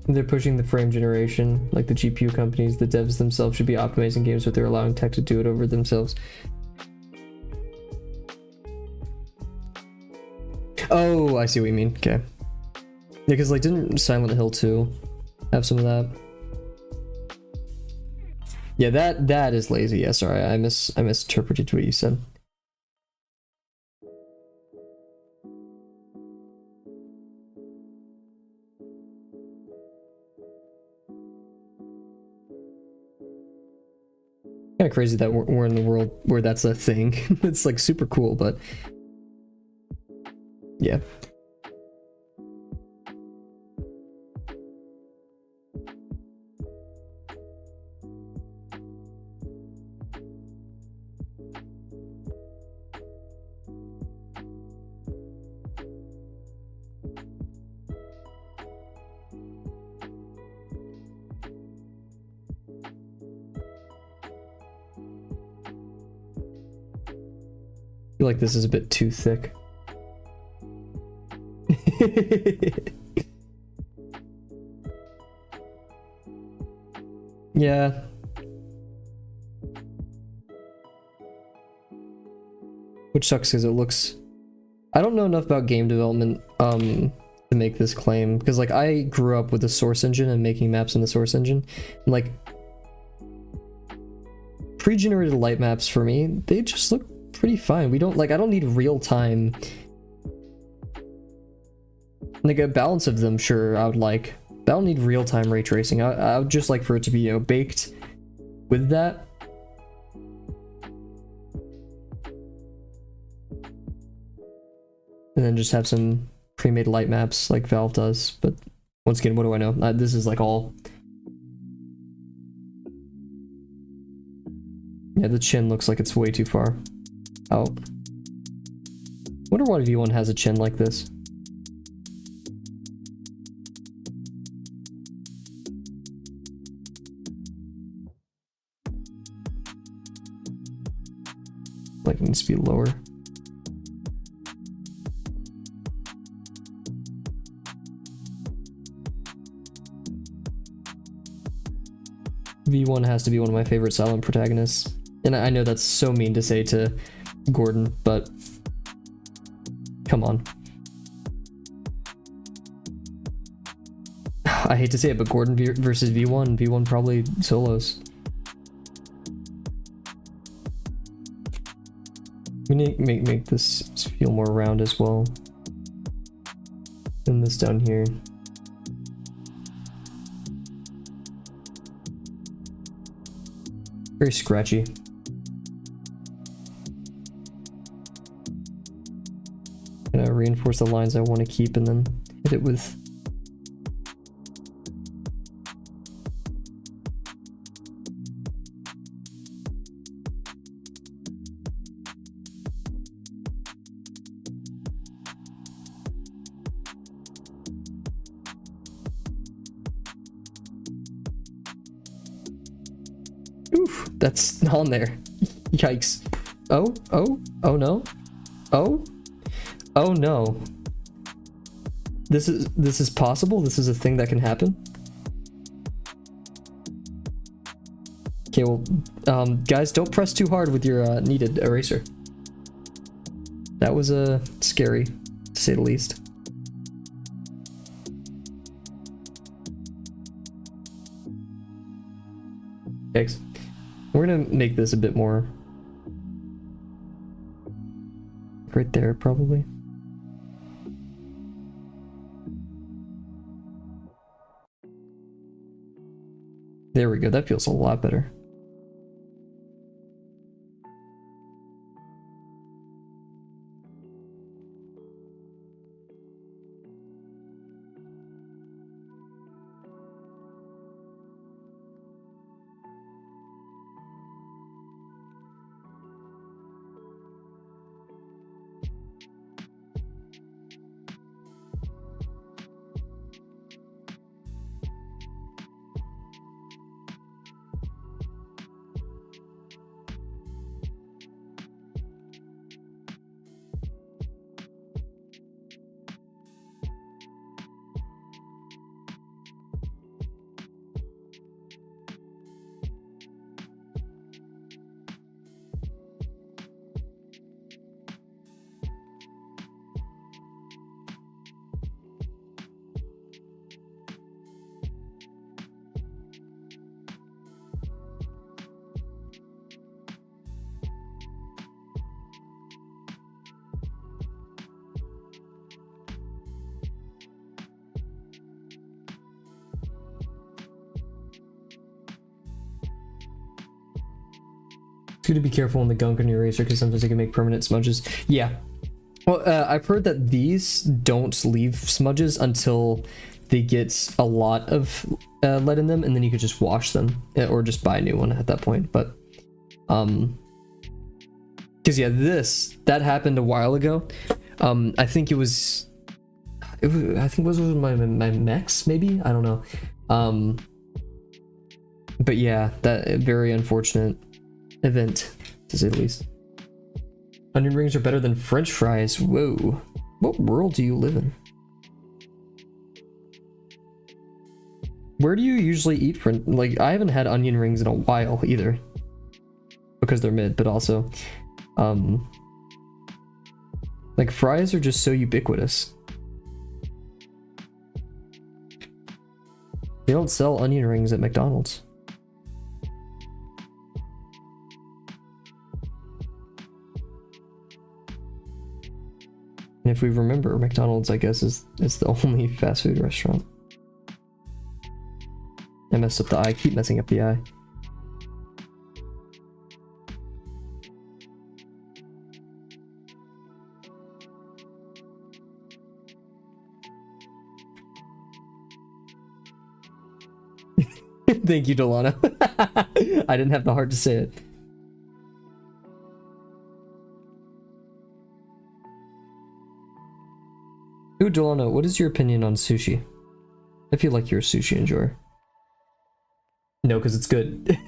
they're pushing the frame generation, like the GPU companies. The devs themselves should be optimizing games, but they're allowing tech to do it over themselves. Oh, I see what you mean. Okay. Yeah, because like didn't Silent Hill 2 have some of that? Yeah, that is lazy. Yeah, sorry, I misinterpreted what you said. Kind of crazy that we're in the world where that's a thing. It's like super cool, but yeah. I feel like this is a bit too thick. Yeah. Which sucks because it looks... I don't know enough about game development to make this claim, because like I grew up with the source engine and making maps in the source engine, and like pre-generated light maps for me, they just look pretty fine. We don't like, I don't need real time. Like a balance of them, sure, I would like. But I don't need real time ray tracing. I would just like for it to be, you know, baked with that. And then just have some pre-made light maps like Valve does. But once again, what do I know? This is like all... Yeah, the chin looks like it's way too far out. Wonder why V1 has a chin like this. Like it needs to be lower. V1 has to be one of my favorite silent protagonists. And I know that's so mean to say to Gordon, but come on. I hate to say it, but Gordon versus V1, V1 probably solos. We need to make this feel more round as well. And this down here. Very scratchy. Gonna reinforce the lines I want to keep and then hit it with... Oof, that's on there. Yikes. Oh no. Oh no. This is possible? This is a thing that can happen? Okay, well, guys, don't press too hard with your kneaded eraser. That was scary, to say the least. Thanks. We're gonna make this a bit more right there, probably. There we go, that feels a lot better. good to be careful on the gunk on your eraser because sometimes they can make permanent smudges. Yeah. Well, I've heard that these don't leave smudges until they get a lot of lead in them, and then you could just wash them or just buy a new one at that point. But because yeah, that happened a while ago. I think it was I think it was my mechs, maybe, I don't know. But yeah, that very unfortunate event, to say the least. Onion rings are better than French fries. Whoa, what world do you live in? Where do you usually eat French? Like, I haven't had onion rings in a while either, because they're mid, but also like fries are just so ubiquitous. They don't sell onion rings at McDonald's. And if we remember, McDonald's, I guess, is the only fast food restaurant. I messed up the eye. I keep messing up the eye. Thank you, Delano. I didn't have the heart to say it. Ooh, Delano, what is your opinion on sushi? I feel like you're a sushi enjoyer. No, because it's good.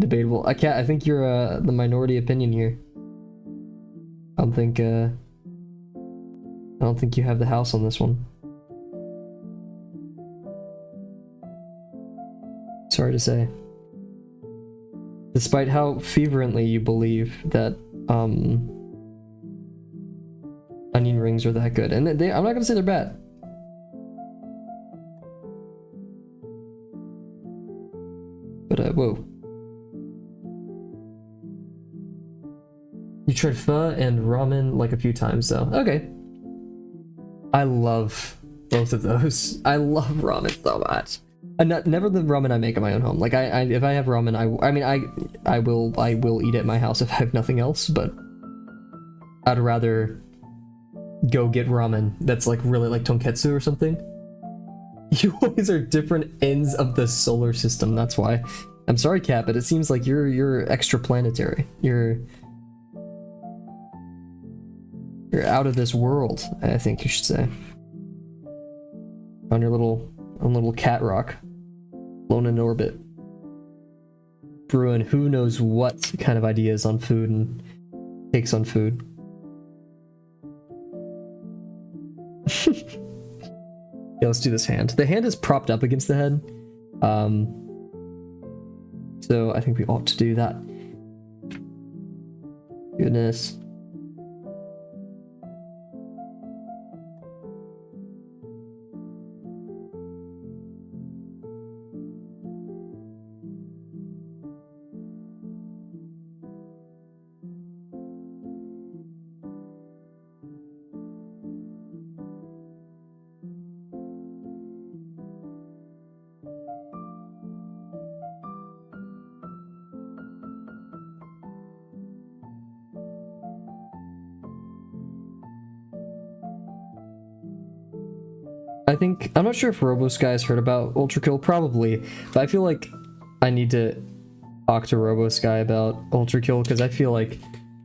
Debatable. I think you're the minority opinion here. I don't think you have the house on this one. Sorry to say. Despite how fervently you believe that onion rings are that good, and I'm not gonna say they're bad. But whoa. You tried pho and ramen like a few times though. Okay. I love both of those. I love ramen so much. And never the ramen I make at my own home. Like if I have ramen, I will eat it at my house if I have nothing else. But I'd rather go get ramen that's like really like tonketsu or something. You always are different ends of the solar system. That's why. I'm sorry, Kat, but it seems like you're extraplanetary. You're out of this world, I think you should say. On your little cat rock, flown in orbit, brewing who knows what kind of ideas on food and takes on food. Yeah, let's do this hand. The hand is propped up against the head, so I think we ought to do that. Goodness. I'm not sure if RoboSky has heard about Ultrakill, probably, but I feel like I need to talk to RoboSky about Ultrakill because I feel like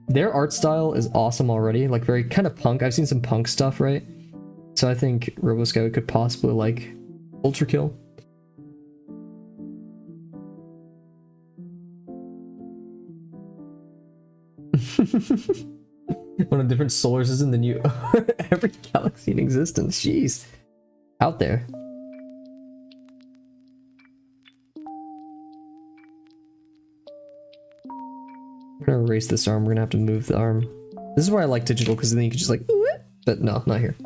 their art style is awesome already, like very kind of punk. I've seen some punk stuff, right? So I think RoboSky could possibly like Ultrakill. One of the different solar systems than you every galaxy in existence. Jeez. Out there. I'm gonna erase this arm. We're gonna have to move the arm. This is why I like digital, because then you can just like, but no, not here.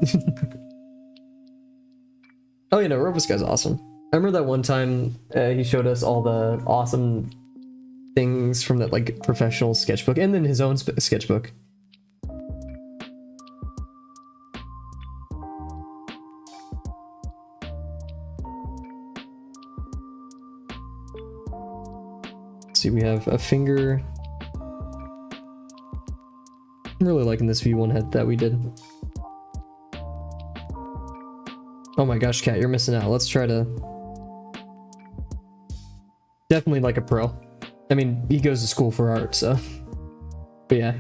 Oh, you know, RoboSky's awesome. I remember that one time he showed us all the awesome things from that like professional sketchbook, and then his own sketchbook. see, we have a finger. I'm really liking this V1 head that we did. Oh my gosh, Cat, you're missing out. Let's try to... Definitely like a pro. I mean, he goes to school for art, so... But yeah.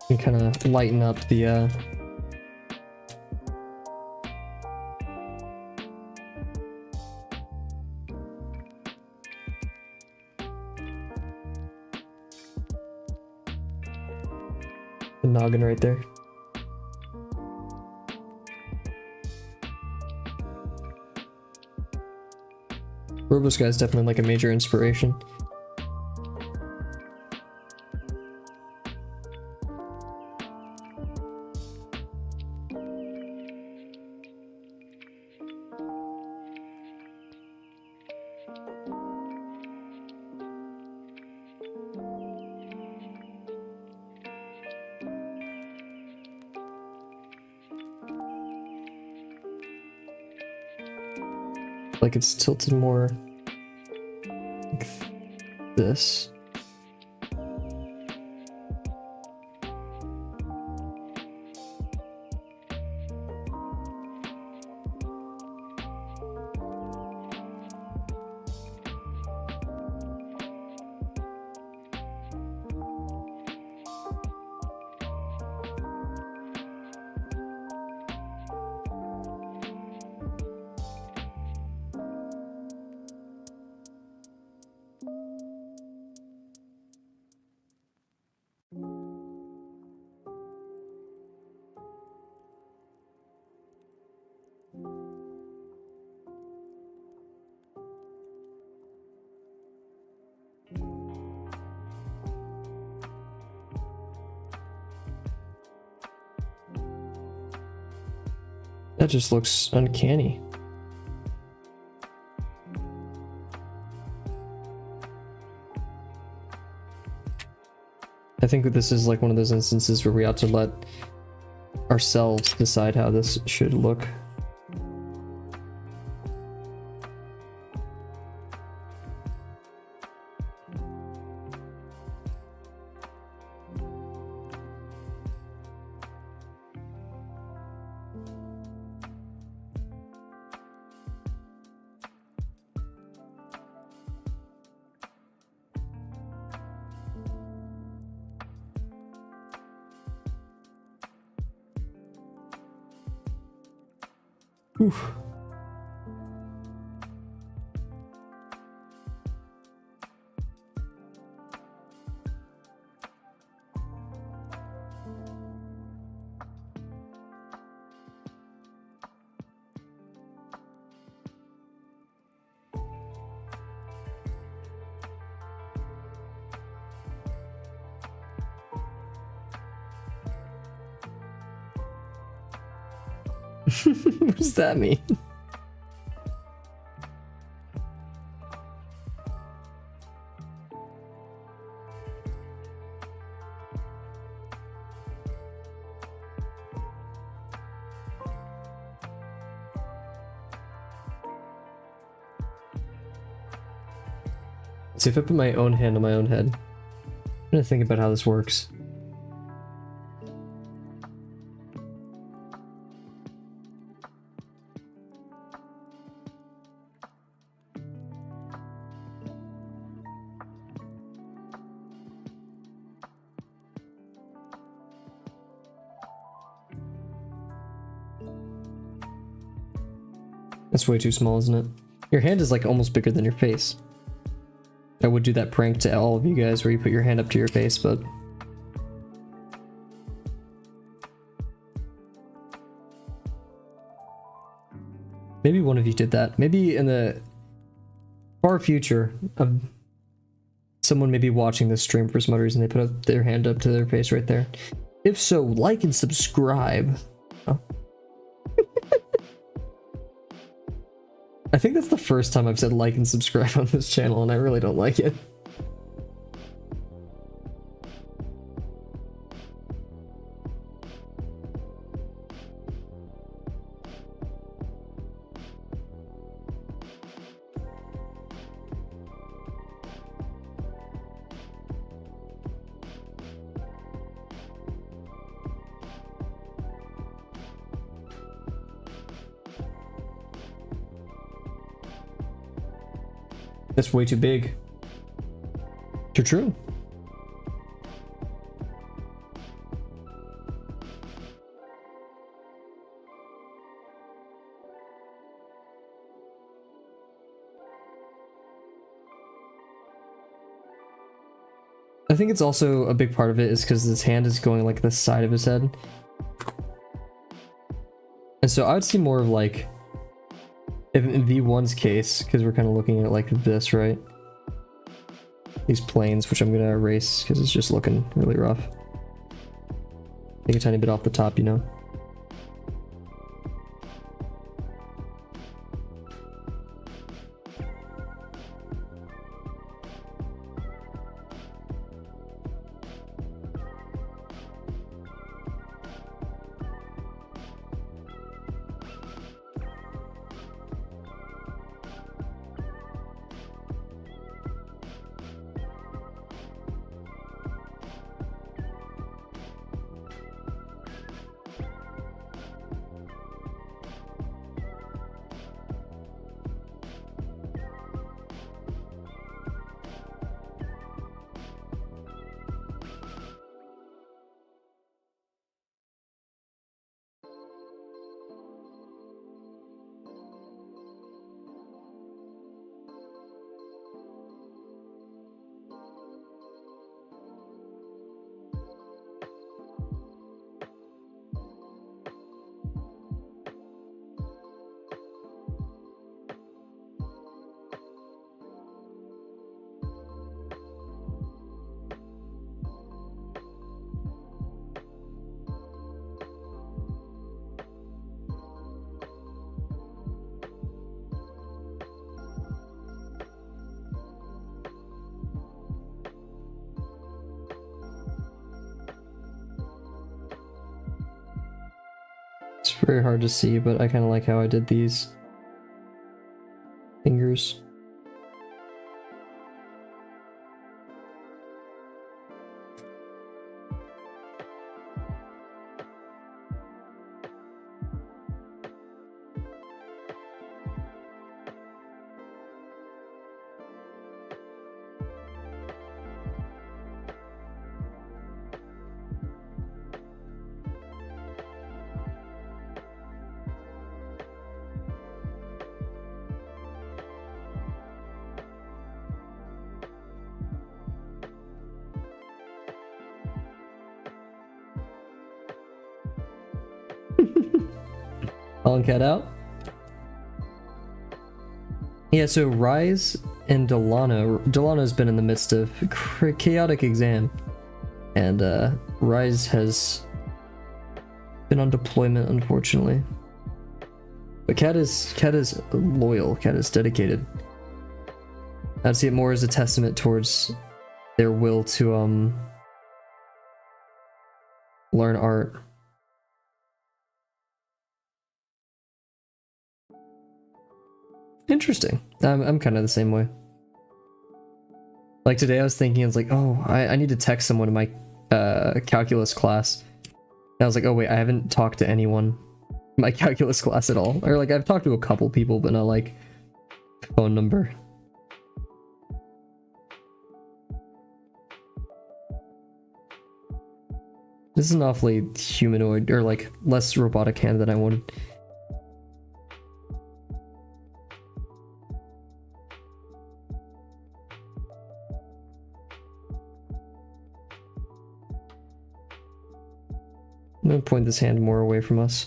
And kind of lighten up the noggin right there. Robosky is definitely like a major inspiration. Like it's tilted more like this. That just looks uncanny. I think that this is like one of those instances where we ought to let ourselves decide how this should look. Oof. What does that mean? See, if I put my own hand on my own head, I'm gonna think about how this works. That's way too small, isn't it? Your hand is like almost bigger than your face. I would do that prank to all of you guys where you put your hand up to your face, but... Maybe one of you did that. Maybe in the far future, someone may be watching this stream for some reason, they put up their hand up to their face right there. If so, like and subscribe. Oh. I think that's the first time I've said like and subscribe on this channel, and I really don't like it. That's way too big. You're true. I think it's also a big part of it is because his hand is going like the side of his head. And so I would see more of like, if in V1's case, because we're kind of looking at it like this, right? These planes, which I'm going to erase because it's just looking really rough. Take a tiny bit off the top, you know? It's very hard to see, but I kind of like how I did these fingers. Calling cat out. Yeah, so Rise and Delano's been in the midst of chaotic exam, and Rise has been on deployment, unfortunately. But Cat is loyal. Cat is dedicated. I'd see it more as a testament towards their will to learn art. Interesting. I'm kind of the same way. Like today I was thinking, I was like, oh, I need to text someone in my calculus class. And I was like, oh wait, I haven't talked to anyone in my calculus class at all. Or like I've talked to a couple people, but not like phone number. This is an awfully humanoid, or like less robotic hand than I wanted. I'm gonna point this hand more away from us.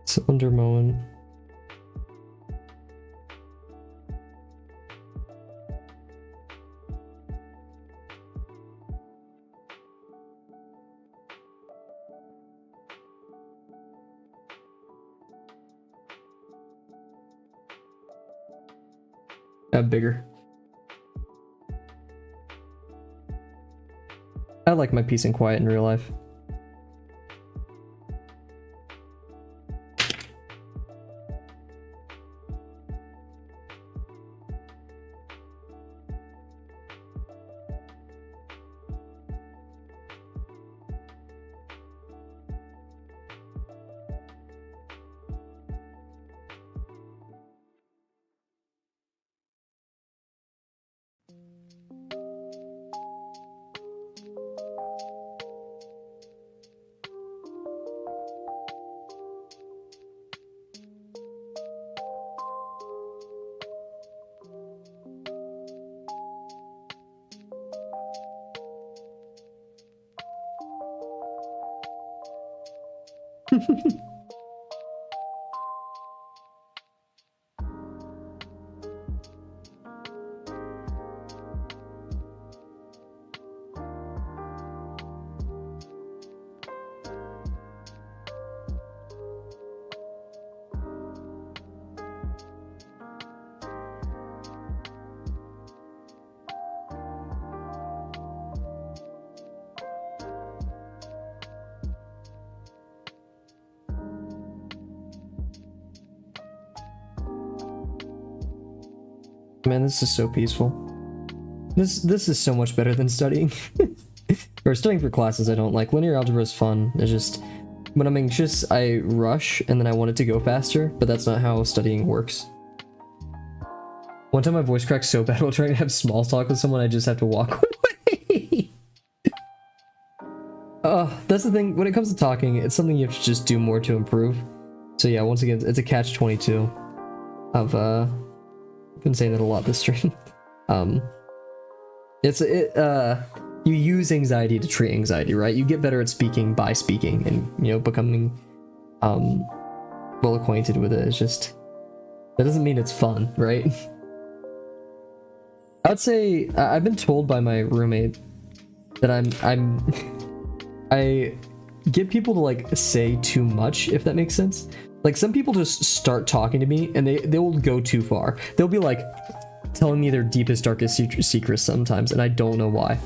Cylinder mowing. Bigger. I like my peace and quiet in real life. Man, this is so peaceful. This is so much better than studying. Or studying for classes I don't like. Linear algebra is fun. It's just when I'm anxious, I rush and then I want it to go faster, but that's not how studying works. One time my voice cracked so bad while trying to have small talk with someone, I just have to walk away. That's the thing. When it comes to talking, it's something you have to just do more to improve. So yeah, once again, it's a catch-22 of I've been saying that a lot this stream. You use anxiety to treat anxiety, right? You get better at speaking by speaking and, you know, becoming well acquainted with it. It's just, that doesn't mean it's fun, right? I would say I've been told by my roommate that I get people to like say too much, if that makes sense. Like some people just start talking to me and they will go too far. They'll be like telling me their deepest, darkest secrets sometimes, and I don't know why.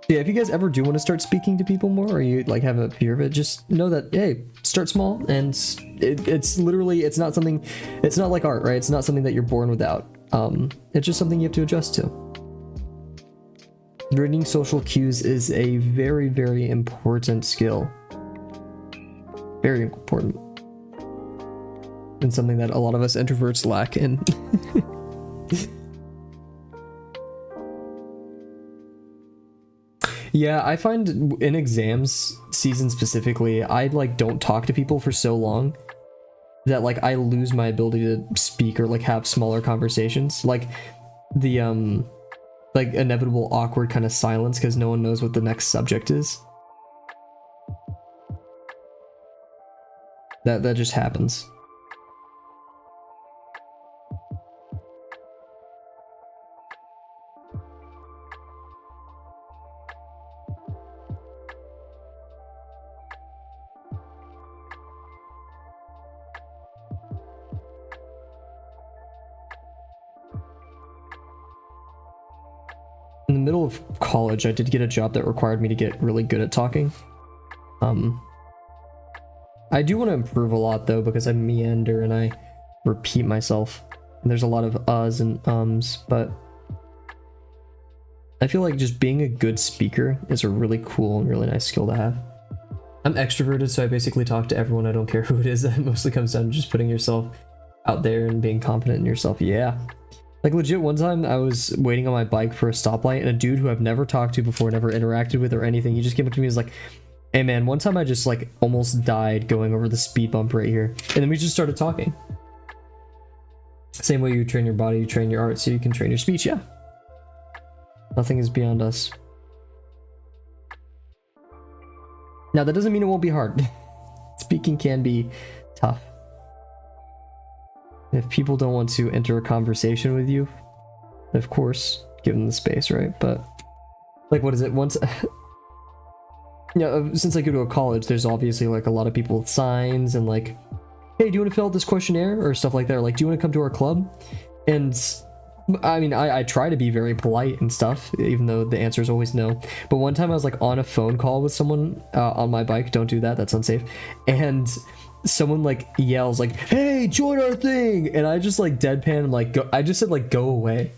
Yeah, if you guys ever do want to start speaking to people more, or you like have a fear of it, just know that, hey, start small, and it's literally, it's not something, it's not like art, right? It's not something that you're born without. It's just something you have to adjust to. Reading social cues is a very, very important skill. Very important. And something that a lot of us introverts lack in. Yeah, I find in exams season specifically, I like don't talk to people for so long that like I lose my ability to speak or like have smaller conversations. Like the like inevitable awkward kind of silence because no one knows what the next subject is. That just happens. In the middle of college, I did get a job that required me to get really good at talking. I do want to improve a lot though, because I meander and I repeat myself. And there's a lot of uhs and ums, but I feel like just being a good speaker is a really cool and really nice skill to have. I'm extroverted, so I basically talk to everyone. I don't care who it is. That mostly comes down to just putting yourself out there and being confident in yourself. Yeah. Like legit, one time I was waiting on my bike for a stoplight and a dude who I've never talked to before, never interacted with or anything, he just came up to me and was like, hey man, one time I just like almost died going over the speed bump right here. And then we just started talking. Same way you train your body, you train your art, so you can train your speech, yeah. Nothing is beyond us. Now that doesn't mean it won't be hard. Speaking can be tough. If people don't want to enter a conversation with you, of course, give them the space, right? But like, what is it? Once, since I go to a college, there's obviously like a lot of people with signs and like, hey, do you want to fill out this questionnaire or stuff like that? Or like, do you want to come to our club? And I mean, I try to be very polite and stuff, even though the answer is always no. But one time I was like on a phone call with someone on my bike. Don't do that. That's unsafe. And someone like yells like, hey, join our thing. And I just like deadpan and like, I just said like, go away.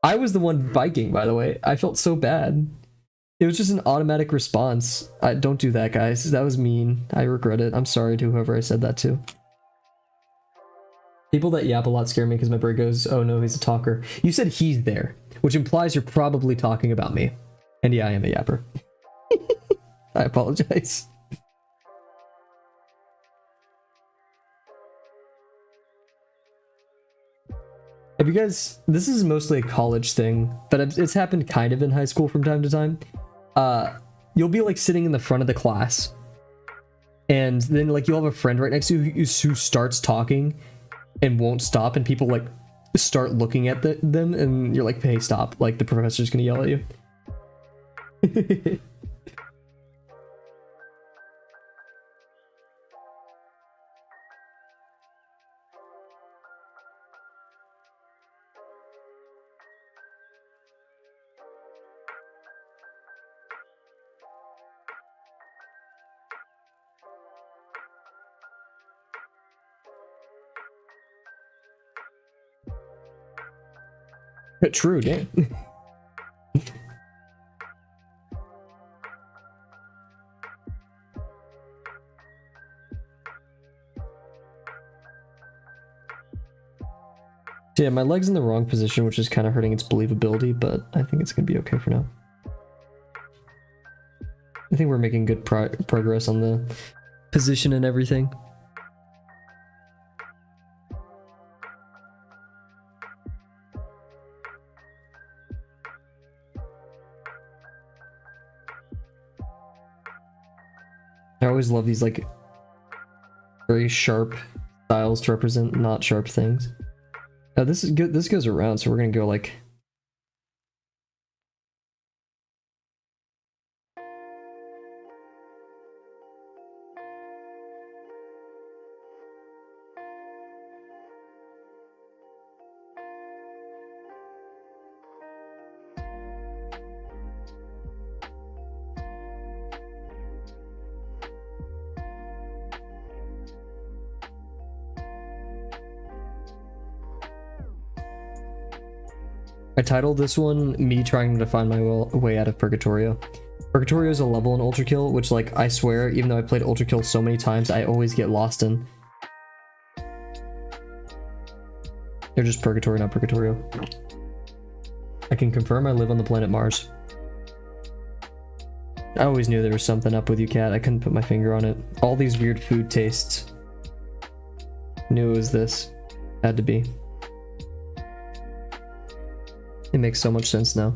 I was the one biking, by the way. I felt so bad. It was just an automatic response. Don't do that, guys. That was mean. I regret it. I'm sorry to whoever I said that to. People that yap a lot scare me because my brain goes, oh no, he's a talker. You said he's there, which implies you're probably talking about me. And yeah, I am a yapper. I apologize. Have you guys, this is mostly a college thing, but it's happened kind of in high school from time to time. You'll be like sitting in the front of the class, and then like you'll have a friend right next to you who starts talking and won't stop, and people like start looking at them, and you're like, hey, stop, like the professor's gonna yell at you. True, damn. Yeah, my leg's in the wrong position, which is kind of hurting its believability, but I think it's gonna be okay for now. I think we're making good progress on the position and everything. I always love these like very sharp styles to represent not sharp things. This is good. This goes around, so we're gonna go like. I titled this one, Me Trying to Find My Way Out of Purgatorio. Purgatorio is a level in Ultrakill, which, like, I swear, even though I played Ultrakill so many times, I always get lost in. They're just Purgatory, not Purgatorio. I can confirm I live on the planet Mars. I always knew there was something up with you, Cat. I couldn't put my finger on it. All these weird food tastes. Knew it was this. Had to be. It makes so much sense now.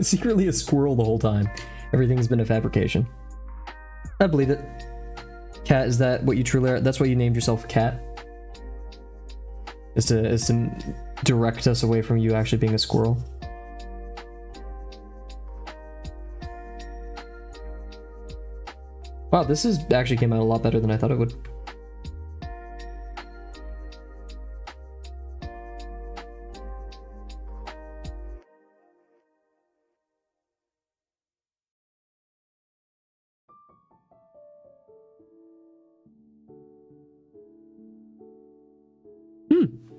Secretly a squirrel the whole time. Everything's been a fabrication. I believe it. Cat, is that what you truly are? That's why you named yourself Cat? Is to direct us away from you actually being a squirrel? Wow, this actually came out a lot better than I thought it would.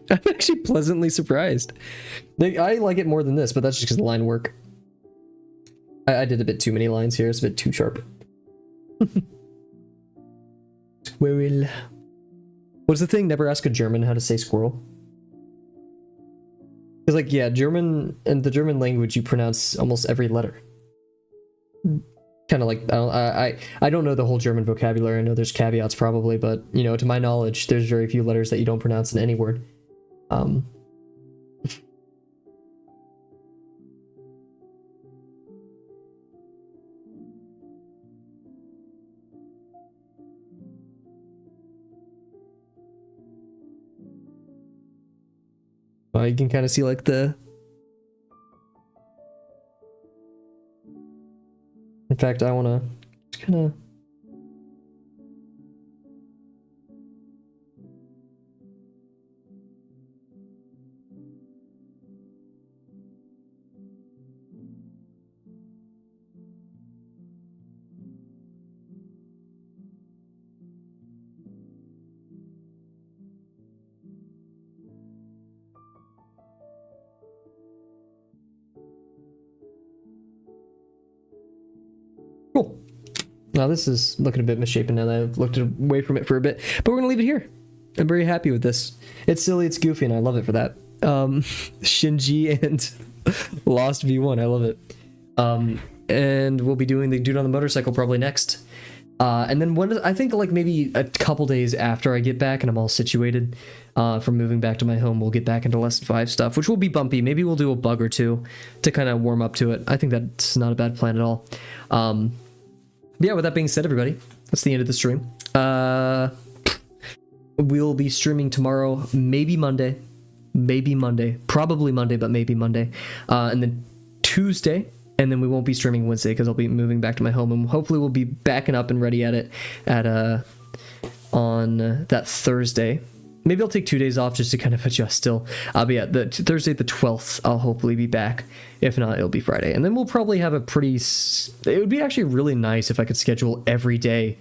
I'm actually pleasantly surprised. I like it more than this, but that's just because the line work. I did a bit too many lines here. It's a bit too sharp. Squirrel. What's the thing? Never ask a German how to say squirrel. Because, like, yeah, German, in the German language, you pronounce almost every letter. kind of like I don't know the whole German vocabulary. I know there's caveats probably, but you know, to my knowledge, there's very few letters that you don't pronounce in any word. You can kind of see like the. In fact, I want to just kind of. Cool. Now this is looking a bit misshapen now that I've looked away from it for a bit, but we're gonna leave it here. I'm very happy with this. It's silly, it's goofy, and I love it for that. Shinji and Lost V1, I love it. And we'll be doing the Dude on the Motorcycle probably next. And then I think like maybe a couple days after I get back and I'm all situated from moving back to my home, we'll get back into Lesson 5 stuff, which will be bumpy. Maybe we'll do a bug or two to kind of warm up to it. I think that's not a bad plan at all. But yeah, with that being said, everybody, that's the end of the stream. We'll be streaming tomorrow, maybe Monday, probably Monday, but maybe Monday. And then Tuesday. And then we won't be streaming Wednesday because I'll be moving back to my home, and hopefully we'll be backing up and ready at it on that Thursday. Maybe I'll take 2 days off just to kind of adjust still. But yeah, the Thursday the 12th, I'll hopefully be back. If not, it'll be Friday. And then we'll probably have it would be actually really nice if I could schedule every day,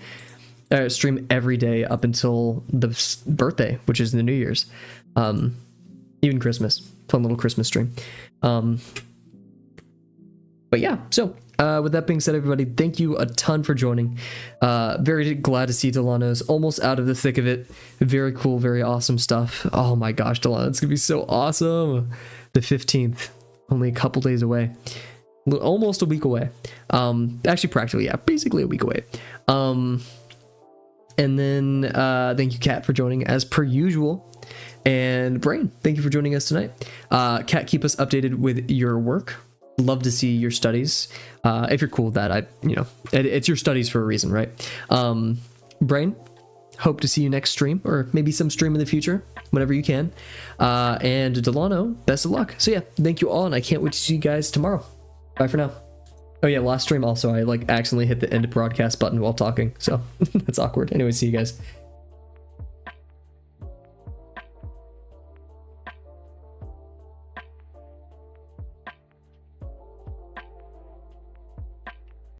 stream every day up until the birthday, which is the New Year's. Even Christmas. Fun little Christmas stream. But yeah, so with that being said, everybody, thank you a ton for joining. Very glad to see Delano's almost out of the thick of it. Very cool, very awesome stuff. Oh my gosh, Delano, it's gonna be so awesome. The 15th, only a couple days away. Almost a week away. Actually, practically, yeah, basically a week away. And then thank you, Kat, for joining as per usual. And Brain, thank you for joining us tonight. Kat, keep us updated with your work. Love to see your studies. If you're cool with that, it's your studies for a reason, right? Brain, hope to see you next stream, or maybe some stream in the future, whenever you can. And Delano, best of luck. So yeah, thank you all, and I can't wait to see you guys tomorrow. Bye for now. Oh yeah, last stream also, I accidentally hit the end broadcast button while talking, so that's awkward. Anyway, see you guys.